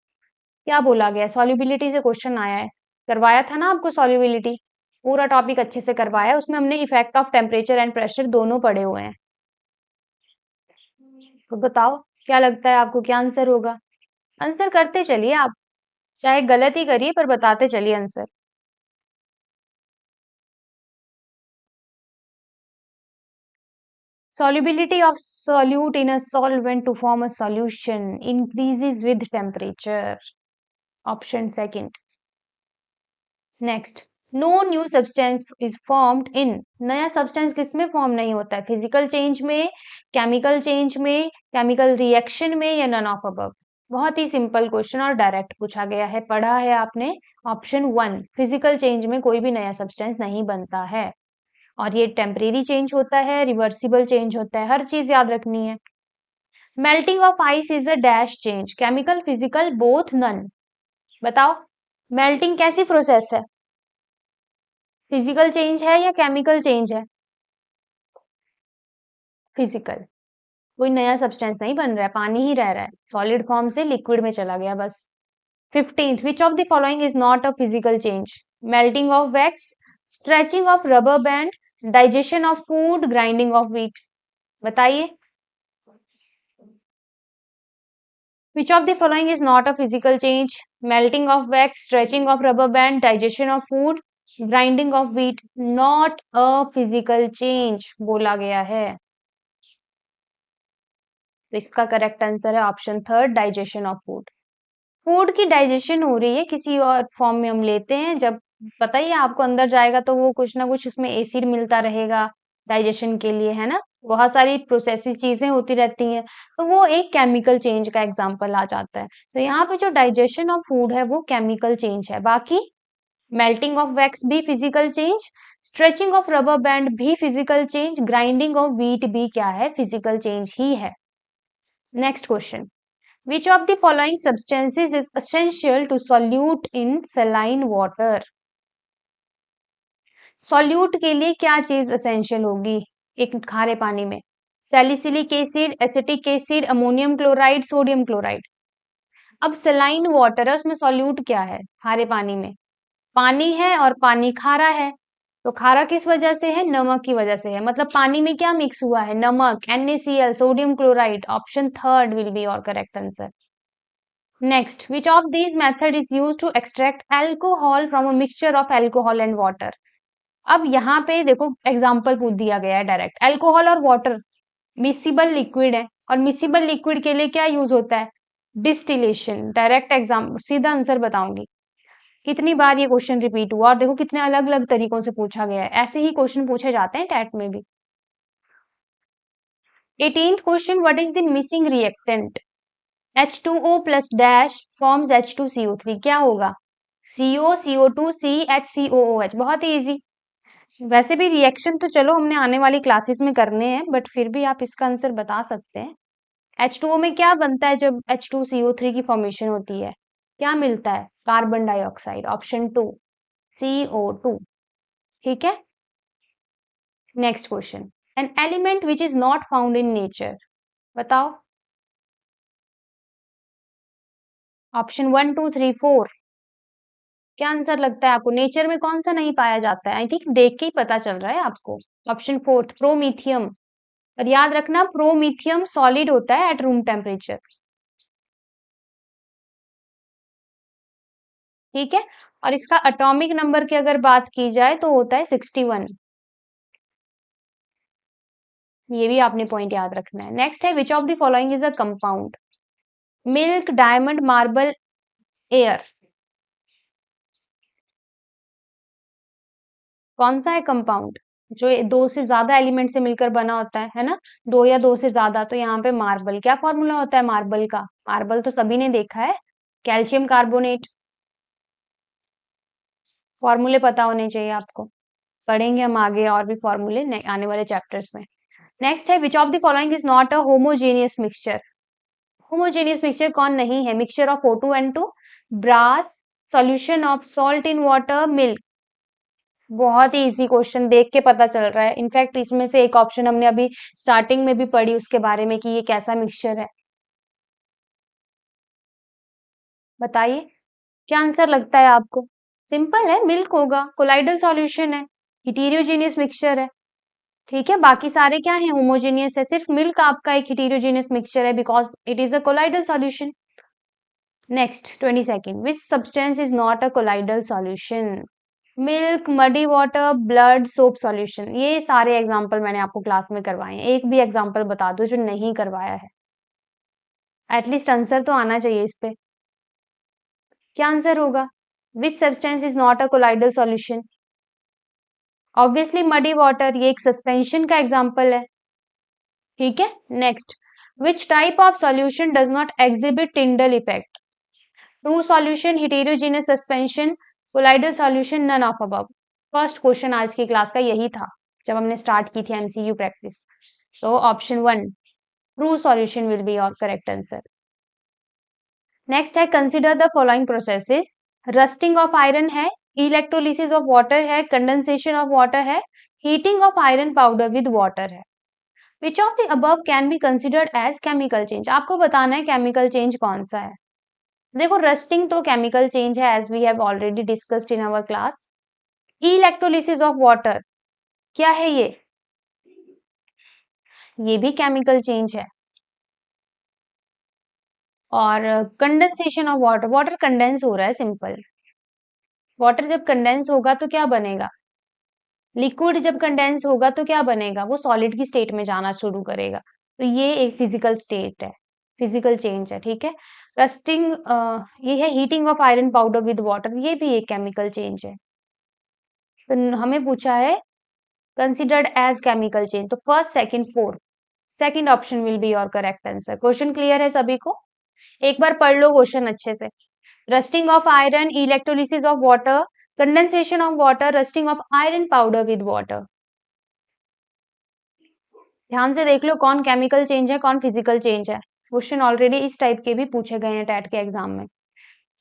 क्या बोला गया? solubility से question आया है, करवाया था ना आपको solubility, पूरा टॉपिक अच्छे से करवाया है, उसमें हमने effect of temperature and pressure दोनों पढ़े हुए हैं। तो बताओ क्या लगता है आपको क्या आंसर होगा? आंसर करते चलिए आप, चाहे गलत ही करिए पर बताते चलिए answer. Solubility of solute in a solvent to form a solution increases with temperature. Option second. Next. No new substance is formed in। नया substance किसमें form नहीं होता है? Physical change में, chemical change में, chemical reaction में या none of above? बहुत ही सिंपल क्वेश्चन और डायरेक्ट पूछा गया है, पढ़ा है आपने। ऑप्शन वन, फिजिकल चेंज में कोई भी नया सब्सटेंस नहीं बनता है, और ये टेम्परेरी चेंज होता है, रिवर्सिबल चेंज होता है, हर चीज याद रखनी है। Melting of ice is a dash change, chemical, physical, both, none. बताओ मेल्टिंग कैसी प्रोसेस है? फिजिकल चेंज है या केमिकल चेंज है? फिजिकल, कोई नया सब्सटेंस नहीं बन रहा है, पानी ही रह रहा है, सॉलिड फॉर्म से लिक्विड में चला गया बस। 15th, which of the following is not a physical change? Melting of wax, stretching of rubber band, digestion of food, grinding of wheat. बताइए which of the following is not a physical change? Melting of wax, stretching of rubber band, digestion of food, grinding of wheat। not a physical change बोला गया है, तो इसका correct answer है option third, digestion of food. Food की digestion हो रही है किसी और फॉर्म में हम लेते हैं, जब पता ही है आपको अंदर जाएगा तो वो कुछ ना कुछ उसमें एसिड मिलता रहेगा डाइजेशन के लिए, है ना, बहुत सारी प्रोसेसिंग चीजें होती रहती हैं, तो वो एक केमिकल चेंज का एग्जांपल आ जाता है। तो यहाँ पे जो डाइजेशन ऑफ फूड है वो केमिकल चेंज है, बाकी मेल्टिंग ऑफ वैक्स भी physical change, stretching of rubber band भी physical change, grinding of wheat भी क्या है? फिजिकल चेंज ही है। Next question, which of the following substances is essential to solute in saline water? solute के लिए क्या चीज essential होगी एक खारे पानी में? Salicylic acid, acetic acid, ammonium chloride, sodium chloride. अब सलाइन वाटर है, उसमें सॉल्यूट क्या है खारे पानी में? पानी है और पानी खारा है। तो खारा किस वजह से है? नमक की वजह से है। मतलब पानी में क्या मिक्स हुआ है? नमक, NaCl, sodium chloride. Option third will be your correct answer. Next, which of these method is used to extract alcohol from a mixture of alcohol and water? अब यहाँ पे देखो एग्जाम्पल पूछ दिया गया है डायरेक्ट। अल्कोहल और वाटर मिसिबल लिक्विड है, और मिसिबल लिक्विड के लिए क्या यूज होता है? डिस्टिलेशन। डायरेक्ट एग्जाम सीधा आंसर बताऊंगी। कितनी बार ये क्वेश्चन रिपीट हुआ, और देखो कितने अलग अलग तरीकों से पूछा गया है। ऐसे ही क्वेश्चन पूछे जाते हैं टैट में भी। 18th question, what is the missing reactant? H2O plus dash forms H2CO3। क्या होगा? CO, CO2, C, HCOOH। बहुत ही इजी। वैसे भी रिएक्शन तो चलो हमने आने वाली क्लासेस में करने हैं, बट फिर भी आप इसका आंसर बता सकते हैं। H2O में क्या बनता है जब H2CO3 की फॉर्मेशन होती है? क्या मिलता है? Carbon dioxide. Option 2 CO2। ठीक है। Next question, an element which is not found in nature. बताओ। ऑप्शन 1 2 3 4। क्या आंसर लगता है आपको? नेचर में कौन सा नहीं पाया जाता है? आई थिंक देख के ही पता चल रहा है आपको। Option fourth, promethium. और याद रखना, प्रोमीथियम सॉलिड होता है एट रूम टेम्परेचर। ठीक है। और इसका एटॉमिक नंबर की अगर बात की जाए तो होता है 61। ये भी आपने पॉइंट याद रखना है। नेक्स्ट है, which of the following is a compound? Milk, diamond, marble, air. कौन सा है कंपाउंड जो दो से ज्यादा एलिमेंट से मिलकर बना होता है ना? दो या दो से ज्यादा। तो यहाँ पे मार्बल। क्या फॉर्मूला होता है मार्बल का? मार्बल तो सभी ने देखा है, कैल्शियम कार्बोनेट। फॉर्मूले पता होने चाहिए आपको। पढ़ेंगे हम आगे और भी फॉर्मूले आने वाले चैप्टर्स में। नेक्स्ट है, which of the following is not a homogeneous mixture? Homogeneous mixture कौन नहीं है? Mixture of O2 and 2, brass, solution of salt in water, milk. बहुत ही इजी क्वेश्चन, देख के पता चल रहा है। इनफैक्ट इसमें से एक ऑप्शन हमने अभी स्टार्टिंग में भी पढ़ी उसके बारे में कि ये कैसा मिक्सचर है। बताइए क्या आंसर लगता है आपको? सिंपल है, मिल्क होगा। कोलाइडल सॉल्यूशन है, हिटेरोजेनियस मिक्सचर है। ठीक है। बाकी सारे क्या है? होमोजेनियस है। सिर्फ मिल्क आपका एक हिटेरोजेनियस मिक्सचर है, because it is a colloidal solution. Next 22nd, which substance is not a colloidal solution? Milk, muddy water, blood, soap solution. ये सारे एग्जाम्पल मैंने आपको क्लास में करवाए हैं। एक भी एग्जाम्पल बता दो जो नहीं करवाया है। एटलीस्ट आंसर तो आना चाहिए इस पे। क्या आंसर होगा? Which substance is not a colloidal solution? Obviously muddy water, ये एक सस्पेंशन का एग्जाम्पल है। ठीक है। Next, which type of solution does not exhibit Tyndall effect? True solution, heterogeneous suspension, colloidal solution, none of above. First question आज की class का यही था जब हमने स्टार्ट की थी एमसीक्यू प्रैक्टिस। तो option 1 true solution will be your correct answer. Next है, consider the following processes. Rusting of iron है, इलेक्ट्रोलिसिस ऑफ वाटर है, कंडेंसेशन ऑफ वाटर है, heating of iron powder with water है। Which of the above can be considered as chemical change? आपको बताना है chemical change कौन सा है। देखो, रस्टिंग तो केमिकल चेंज है, as we have already discussed in our class. Electrolysis of water क्या है ये भी केमिकल चेंज है। और condensation of water, water condense हो रहा है सिंपल। वाटर जब कंडेंस होगा तो क्या बनेगा? लिक्विड जब कंडेंस होगा तो क्या बनेगा? वो सॉलिड की स्टेट में जाना शुरू करेगा। तो ये एक फिजिकल स्टेट है, फिजिकल चेंज है। ठीक है। रस्टिंग ये है heating of iron powder with water, ये भी एक केमिकल चेंज है। तो हमें पूछा है कंसिडर्ड एज केमिकल चेंज, तो first second fourth, second option will be your correct answer. Question clear है सभी को? एक बार पढ़ लो क्वेश्चन अच्छे से। Rusting of iron, electrolysis of water, condensation of water, rusting of iron powder with water. ध्यान से देख लो कौन केमिकल चेंज है, कौन फिजिकल चेंज है। क्वेश्चन ऑलरेडी इस टाइप के भी पूछे गए हैं टैट के एग्जाम में।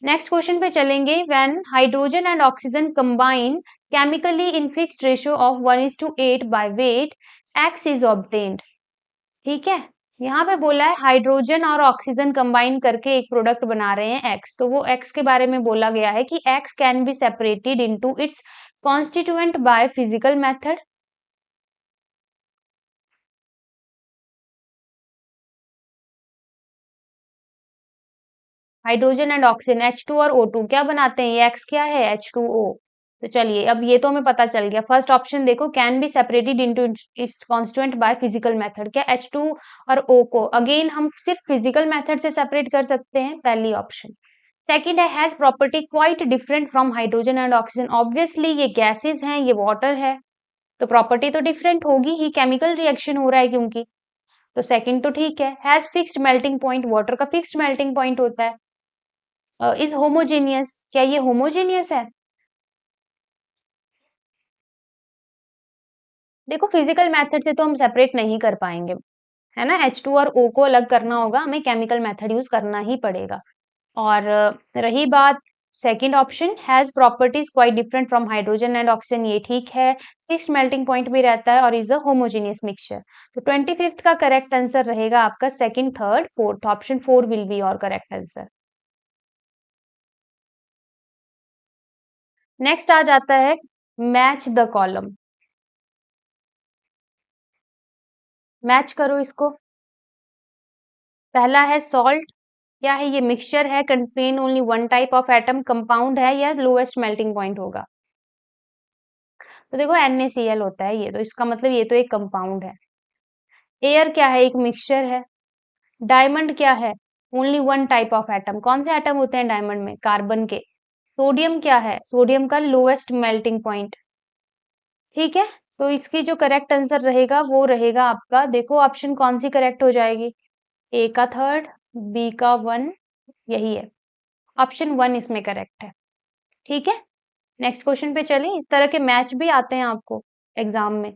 नेक्स्ट क्वेश्चन पे चलेंगे। When hydrogen and oxygen combine chemically in fixed ratio of 1:8 by weight, X is obtained। ठीक है। यहाँ पे बोला है हाइड्रोजन और ऑक्सीजन कंबाइन करके एक प्रोडक्ट बना रहे हैं एक्स, तो वो एक्स के बारे में बोला गया है कि x can be separated into its constituent by physical method. Hydrogen and oxygen H2 और O2 क्या बनाते हैं, ये एक्स क्या है H2O। तो चलिए अब ये तो हमें पता चल गया। फर्स्ट ऑप्शन देखो, can be separated into its constituent by physical method, क्या H2 और O को अगेन हम सिर्फ फिजिकल मेथड से सेपरेट कर सकते हैं, पहली ऑप्शन। सेकंड है has property quite different from hydrogen and oxygen, obviously ये गैसेस हैं, ये वाटर है, तो प्रॉपर्टी तो डिफरेंट होगी ही, केमिकल रिएक्शन हो रहा है क्योंकि। तो सेकंड तो ठीक है। Has fixed melting point, water का फिक्स्ड मेल्टिंग पॉइंट होता है। इज होमोजेनियस, क्या ये होमोजेनियस है? देखो फिजिकल मेथड से तो हम सेपरेट नहीं कर पाएंगे, है ना, H2 और O को अलग करना होगा, हमें केमिकल मेथड यूज करना ही पड़ेगा। और रही बात second option, has properties quite different from hydrogen and oxygen, ये ठीक है, फिक्स्ड मेल्टिंग पॉइंट भी रहता है और इज अ होमोजेनियस मिक्सचर। तो 25th का करेक्ट आंसर रहेगा आपका second, third, fourth, option 4 will be your correct answer. Next आ जाता है मैच द कॉलम। मैच करो इसको। पहला है सॉल्ट, क्या है ये, मिक्सचर है, contain only one type of atom, compound है या लोएस्ट मेल्टिंग पॉइंट होगा। तो देखो NaCl होता है ये, तो इसका मतलब ये तो एक कंपाउंड है। एयर क्या है, एक मिक्सचर है। डायमंड क्या है, only one type of atom, कौन से एटम होते हैं डायमंड में, कार्बन के। सोडियम क्या है, सोडियम का लोएस्ट मेल्टिंग पॉइंट। ठीक है, तो इसकी जो करेक्ट आंसर रहेगा वो रहेगा आपका, देखो ऑप्शन कौन सी करेक्ट हो जाएगी, ए का थर्ड, बी का वन, यही है, ऑप्शन वन इसमें करेक्ट है। ठीक है, नेक्स्ट क्वेश्चन पे चलें। इस तरह के मैच भी आते हैं आपको एग्जाम में।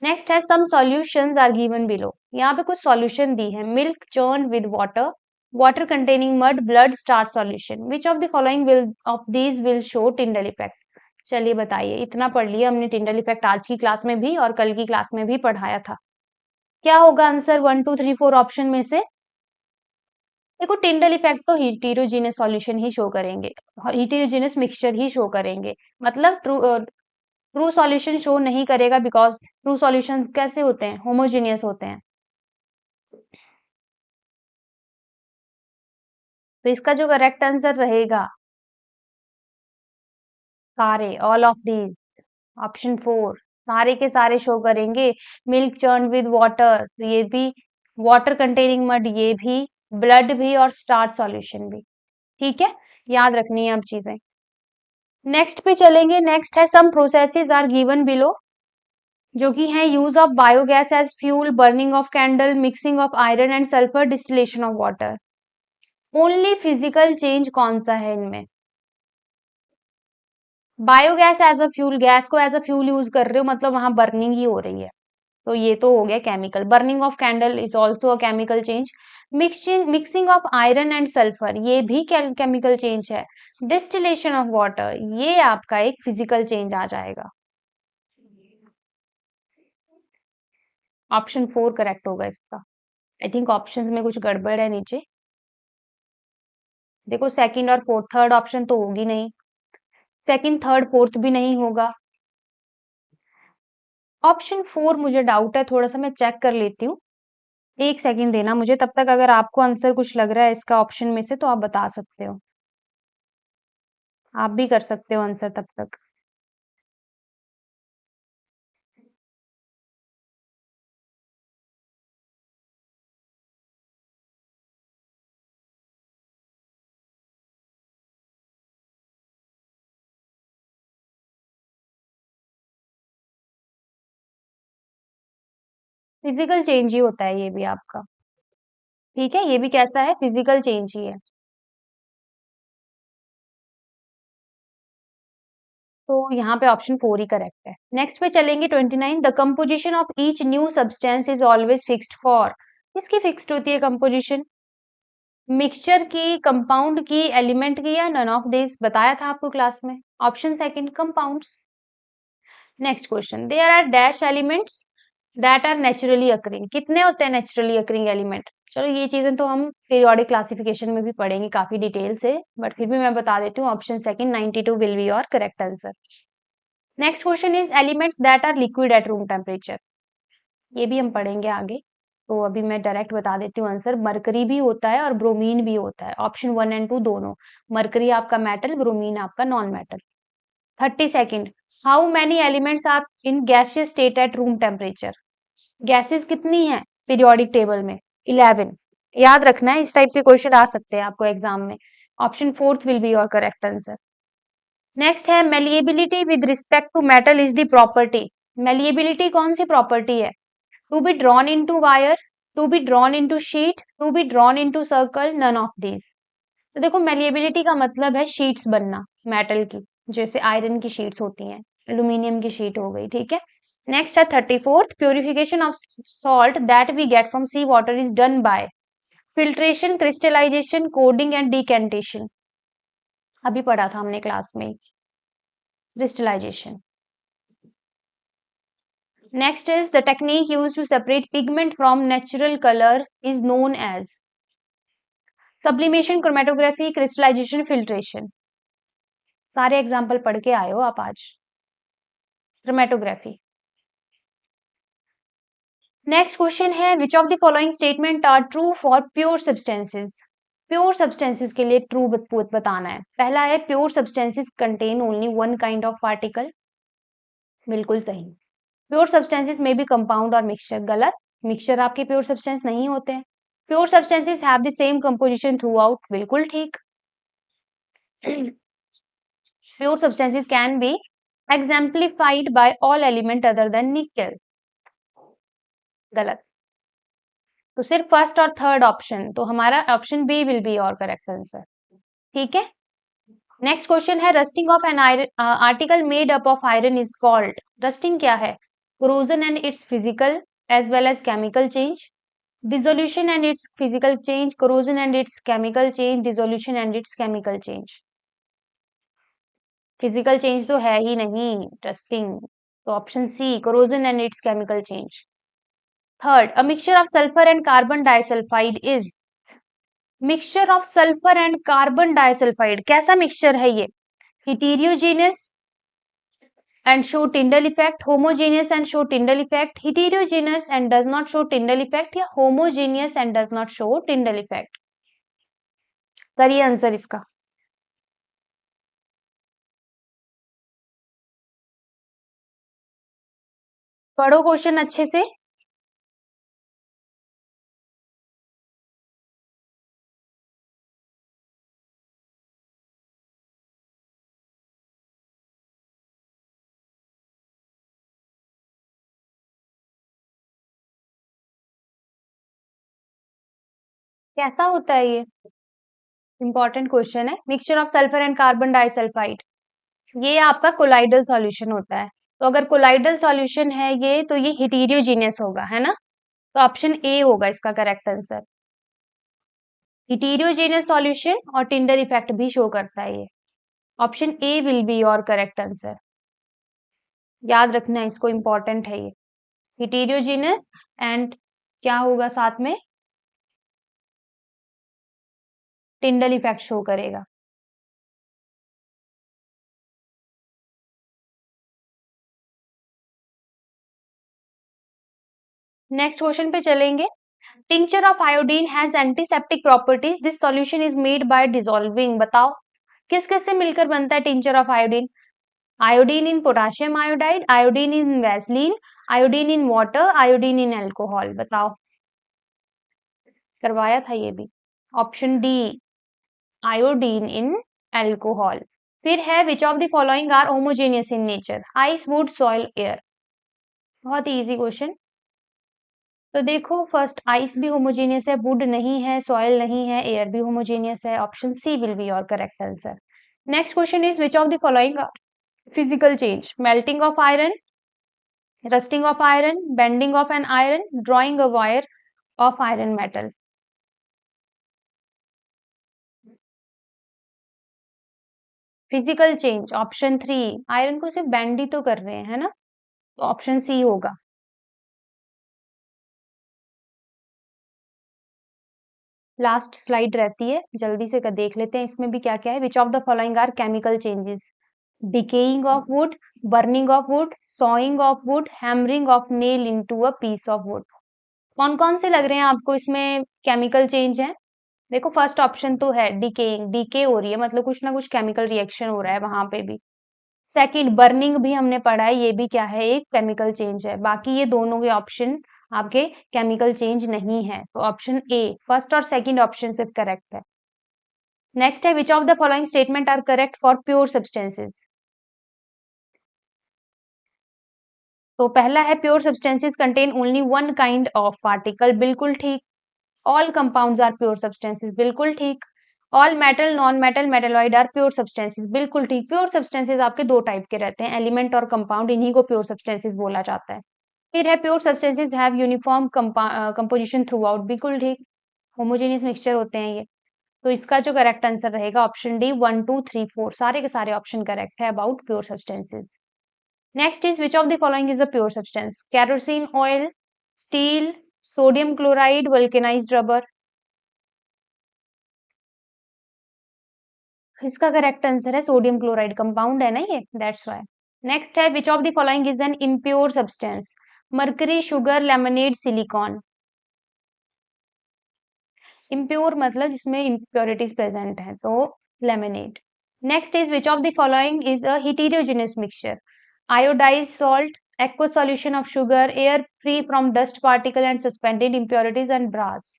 नेक्स्ट है सम सॉल्यूशंस आर गिवन बिलो, यहाँ पे कुछ सॉल्यूशन दी है, milk churn with water, water containing mud, blood starch solution, which of the following will of these will show Tyndall effect. चलिए बताइए, इतना पढ़ लिया हमने टिंडल इफेक्ट, आज की क्लास में भी और कल की क्लास में भी पढ़ाया था। क्या होगा आंसर 1 2 3 4 ऑप्शन में से। देखो टिंडल इफेक्ट तो हीटेरोजीनस सॉल्यूशन ही शो करेंगे, हीटेरोजीनस मिक्सचर ही शो करेंगे, मतलब ट्रू सॉल्यूशन शो नहीं करेगा, बिकॉज ट्रू सॉल्यूशन कैसे होते हैं, होमोजीनियस होते हैं। तो इसका जो करेक्ट आंसर रहेगा, सारे, ऑल ऑफ दीज, ऑप्शन 4, सारे के सारे शो करेंगे। मिल्क चर्न विद वाटर, ये भी, वाटर कंटेनिंग मड, ये भी, ब्लड भी और स्टार्च सॉल्यूशन भी। ठीक है, याद रखनी है अब चीजें। नेक्स्ट पे चलेंगे। नेक्स्ट है some processes are given below, जो कि है use of biogas as fuel, burning of candle, mixing of iron and sulphur, distillation of water. Only physical change कौन सा है इनमें, biogas as a fuel, gas को एज अ फ्यूल यूज कर रहे हो, मतलब वहां बर्निंग ही हो रही है, तो ये तो हो गया chemical. Burning of candle is also a chemical change. Mixing of iron and sulphur, ये भी केमिकल चेंज है। डिस्टिलेशन ऑफ वाटर, ये आपका एक फिजिकल चेंज आ जाएगा। ऑप्शन 4 करेक्ट होगा इसका। आई थिंक ऑप्शन में कुछ गड़बड़ है नीचे, देखो सेकंड और फोर्थ, थर्ड ऑप्शन तो होगी नहीं, सेकंड थर्ड फोर्थ भी नहीं होगा। ऑप्शन 4 मुझे डाउट है, थोड़ा सा मैं चेक कर लेती हूँ, एक सेकंड देना मुझे, तब तक अगर आपको आंसर कुछ लग रहा है इसका ऑप्शन में से तो आप बता सकते हो, आप भी कर सकते हो आंसर तब तक। फिजिकल चेंज ही होता है ये भी आपका। ठीक है, ये भी कैसा है, फिजिकल चेंज ही है। तो यहाँ पे ऑप्शन 4 ही करेक्ट है। नेक्स्ट पे चलेंगे 29, the composition of each new substance is always fixed for, किसकी फिक्स्ड होती है कंपोजिशन, मिक्सचर की, कंपाउंड की, एलिमेंट की, या नन ऑफ दिस, बताया था आपको क्लास में, option second compounds. Next question, there are dash elements, that are naturally occurring. कितने होते हैं नेचुरली अकरिंग एलिमेंट? चलो ये चीजें तो हम पीरियोडिक क्लासिफिकेशन में भी पढ़ेंगे काफी डिटेल से, बट फिर भी मैं बता देती हूँ, option second 92 will be your correct answer. Next question is elements that are liquid at room temperature. ये भी हम पढ़ेंगे आगे, तो अभी मैं डायरेक्ट बता देती हूँ आंसर। मरकरी भी होता है और ब्रोमीन भी होता है, ऑप्शन 1 एंड 2 दोनों। मरकरी आपका मेटल, ब्रोमीन आपका non metal. 30 second. How many elements are in gaseous state at room temperature? Gases कितनी है पीरियोडिक टेबल में? 11। याद रखना है, इस टाइप के क्वेश्चन आ सकते हैं आपको एग्जाम में। Option fourth will be your correct answer. Next है malleability with respect to metal is the property. Malleability कौन सी प्रॉपर्टी है? To be drawn into wire, to be drawn into sheet, to be drawn into circle, none of these. तो देखो malleability का मतलब है sheets बनना मेटल की, जैसे आयरन की शीट्स होती हैं, एल्यूमिनियम की शीट हो गई, ठीक है। नेक्स्ट है 34th, purification of salt that we get from sea water is done by filtration, crystallisation, coding and decantation. अभी पढ़ा था हमने क्लास में, crystallisation. Next is the technique used to separate pigment from natural color is known as sublimation, chromatography, crystallization, filtration। सारे example पढ़ के आए हो आप आज। क्रोमेटोग्राफी। नेक्स्ट क्वेश्चन है which of the following statement are true for pure substances? Pure substances के लिए ट्रू बताना है। पहला है pure substances contain only one kind of particle, बिल्कुल सही। प्योर सब्सटेंसेस में भी कंपाउंड और मिक्सचर, गलत। मिक्सचर आपके प्योर सब्सटेंस नहीं होते हैं। Pure substances have the same composition through, बिल्कुल ठीक। Pure substances can be exemplified by all element other than nickel, गलत। तो सिर्फ फर्स्ट और थर्ड ऑप्शन, तो हमारा option B will be your correct answer, ठीक है। नेक्स्ट क्वेश्चन है rusting of an iron article made up of iron is called. Rusting क्या है? corrosion and its physical as well as chemical change, dissolution and its physical change, corrosion and its chemical change, dissolution and its chemical change। Physical change तो है ही नहीं rusting, तो option C corrosion and its chemical change। थर्ड, a mixture of sulfur and carbon disulfide is। Mixture of sulphur and carbon disulphide कैसा mixture है ये? heterogeneous and show Tyndall effect, homogeneous and show Tyndall effect, heterogeneous and does not show Tyndall effect, या homogeneous and does not show Tyndall effect। करिए answer इसका। पढ़ो question अच्छे से। कैसा होता है ये? इंपॉर्टेंट क्वेश्चन है। Mixture of sulphur and carbon disulphide, ये आपका कोलाइडल सॉल्यूशन होता है। तो अगर कोलाइडल सॉल्यूशन है ये, तो ये हिटीरियोजीनियस होगा, है ना। तो ऑप्शन ए होगा इसका करेक्ट आंसर। हिटीरियोजीनियस सॉल्यूशन और टिंडल इफेक्ट भी शो करता है ये। Option A will be your correct answer, याद रखना इसको, इंपॉर्टेंट है ये। हिटीरियोजीनियस एंड क्या होगा साथ में? टिंडल इफेक्ट शो करेगा। नेक्स्ट क्वेश्चन पे चलेंगे। Tincture of iodine has antiseptic properties, this solution is made by dissolving. बताओ किस किस से मिलकर बनता है tincture of iodine? Iodine in potassium iodide, iodine in Vaseline, iodine in water, iodine in alcohol. बताओ, करवाया था ये भी। Option D iodine in alcohol. फिर है which of the following are homogeneous in nature? Ice, wood, soil, air. बहुत ही easy question. तो देखो फर्स्ट आइस भी होमोजेनियस है, वुड नहीं है, सॉइल नहीं है, एयर भी होमोजेनियस है। Option C will be your correct answer. Next question is which of the following physical change? Melting of iron, rusting of iron, bending of an iron, drawing a wire of iron metal। Physical change option 3, iron को सिर्फ bend ही तो कर रहे हैं, है ना। तो option सी होगा। लास्ट स्लाइड रहती है, जल्दी से देख लेते हैं इसमें भी क्या क्या है। Which of the following are chemical changes? Decaying of wood, burning of wood, sawing of wood, hammering of nail into a piece of wood. कौन कौन से लग रहे हैं आपको इसमें केमिकल चेंज है? देखो फर्स्ट ऑप्शन तो है डिकेइंग, डीके हो रही है मतलब कुछ ना कुछ केमिकल रिएक्शन हो रहा है वहां पे भी। सेकंड बर्निंग भी हमने पढ़ा है, ये भी क्या है, एक केमिकल चेंज है। बाकी ये दोनों के ऑप्शन आपके केमिकल चेंज नहीं है, तो ऑप्शन ए फर्स्ट और सेकंड ऑप्शन सिर्फ करेक्ट है। नेक्स्ट है which of the following statement are correct for pure substances? तो पहला है pure substances contain only one kind of particle, बिल्कुल ठीक। All compounds are pure substances, बिल्कुल ठीक। All metal non metal metalloid are pure substances, बिल्कुल ठीक। Pure substances आपके दो टाइप के रहते हैं, एलिमेंट और कंपाउंड, इन्हीं को प्योर सब्सटेंसेस बोला जाता है। फिर है pure substances have uniform composition through, बिल्कुल ठीक। होमोजेनियस मिक्सचर होते हैं ये। तो इसका जो करेक्ट आंसर रहेगा ऑप्शन डी 1 2 3 4, सारे के सारे ऑप्शन करेक्ट है about pure substances. Next is which of the following is a pure substance? Kerosene oil, steel, sodium chloride, vulcanised rubber. इसका करेक्ट आंसर है सोडियम क्लोराइड, कंपाउंड है ना ये, दैट्स व्हाई। नेक्स्ट है which of the following is an impure substance? Mercury, sugar, lemonade, silicon. Impure मतलब जिसमें impurities present है, तो lemonade. Next is which of the following is a heterogeneous mixture? Iodised salt, aqueous solution of sugar, air free from dust particle and suspended impurities and brass।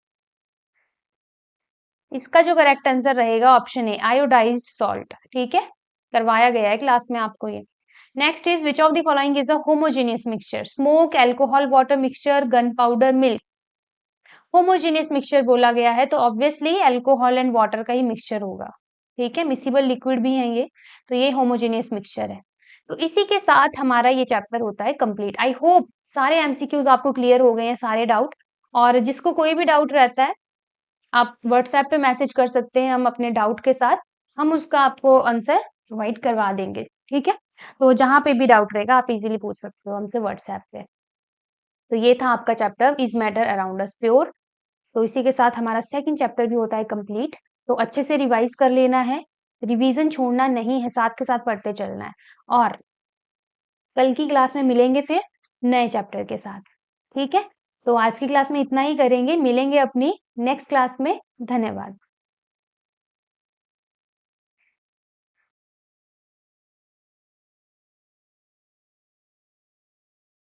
इसका जो correct answer रहेगा option A iodised salt, ठीक है, करवाया गया है class में आपको ये। Next is which of the following is a homogeneous mixture? Smoke, alcohol, water mixture, gun powder, milk. Homogeneous mixture बोला गया है तो ऑब्वियसली अल्कोहल एंड वाटर का ही मिक्सचर होगा, ठीक है, मिसिबल लिक्विड भी है ये, तो ये होमोजेनियस मिक्सचर है। तो इसी के साथ हमारा ये चैप्टर होता है कंप्लीट। आई होप सारे एमसीक्यूज आपको क्लियर हो गए हैं, सारे डाउट। और जिसको कोई भी डाउट रहता है आप व्हाट्सएप पे मैसेज कर सकते हैं, हम अपने डाउट के साथ हम उसका आपको आंसर प्रोवाइड करवा देंगे, ठीक है। तो जहां पे भी डाउट रहेगा आप इजीली पूछ सकते हो हमसे व्हाट्सएप पे। तो ये था आपका chapter is matter around us pure. तो इसी के साथ हमारा सेकंड चैप्टर भी होता है कंप्लीट। तो अच्छे से रिवाइज कर लेना है, रिवीजन छोड़ना नहीं है, साथ के साथ पढ़ते चलना है। और कल की क्लास में मिलेंगे फिर नए चैप्टर के साथ, ठीक है। तो आज की क्लास में इतना ही करेंगे, मिलेंगे अपनी नेक्स्ट क्लास में। धन्यवाद।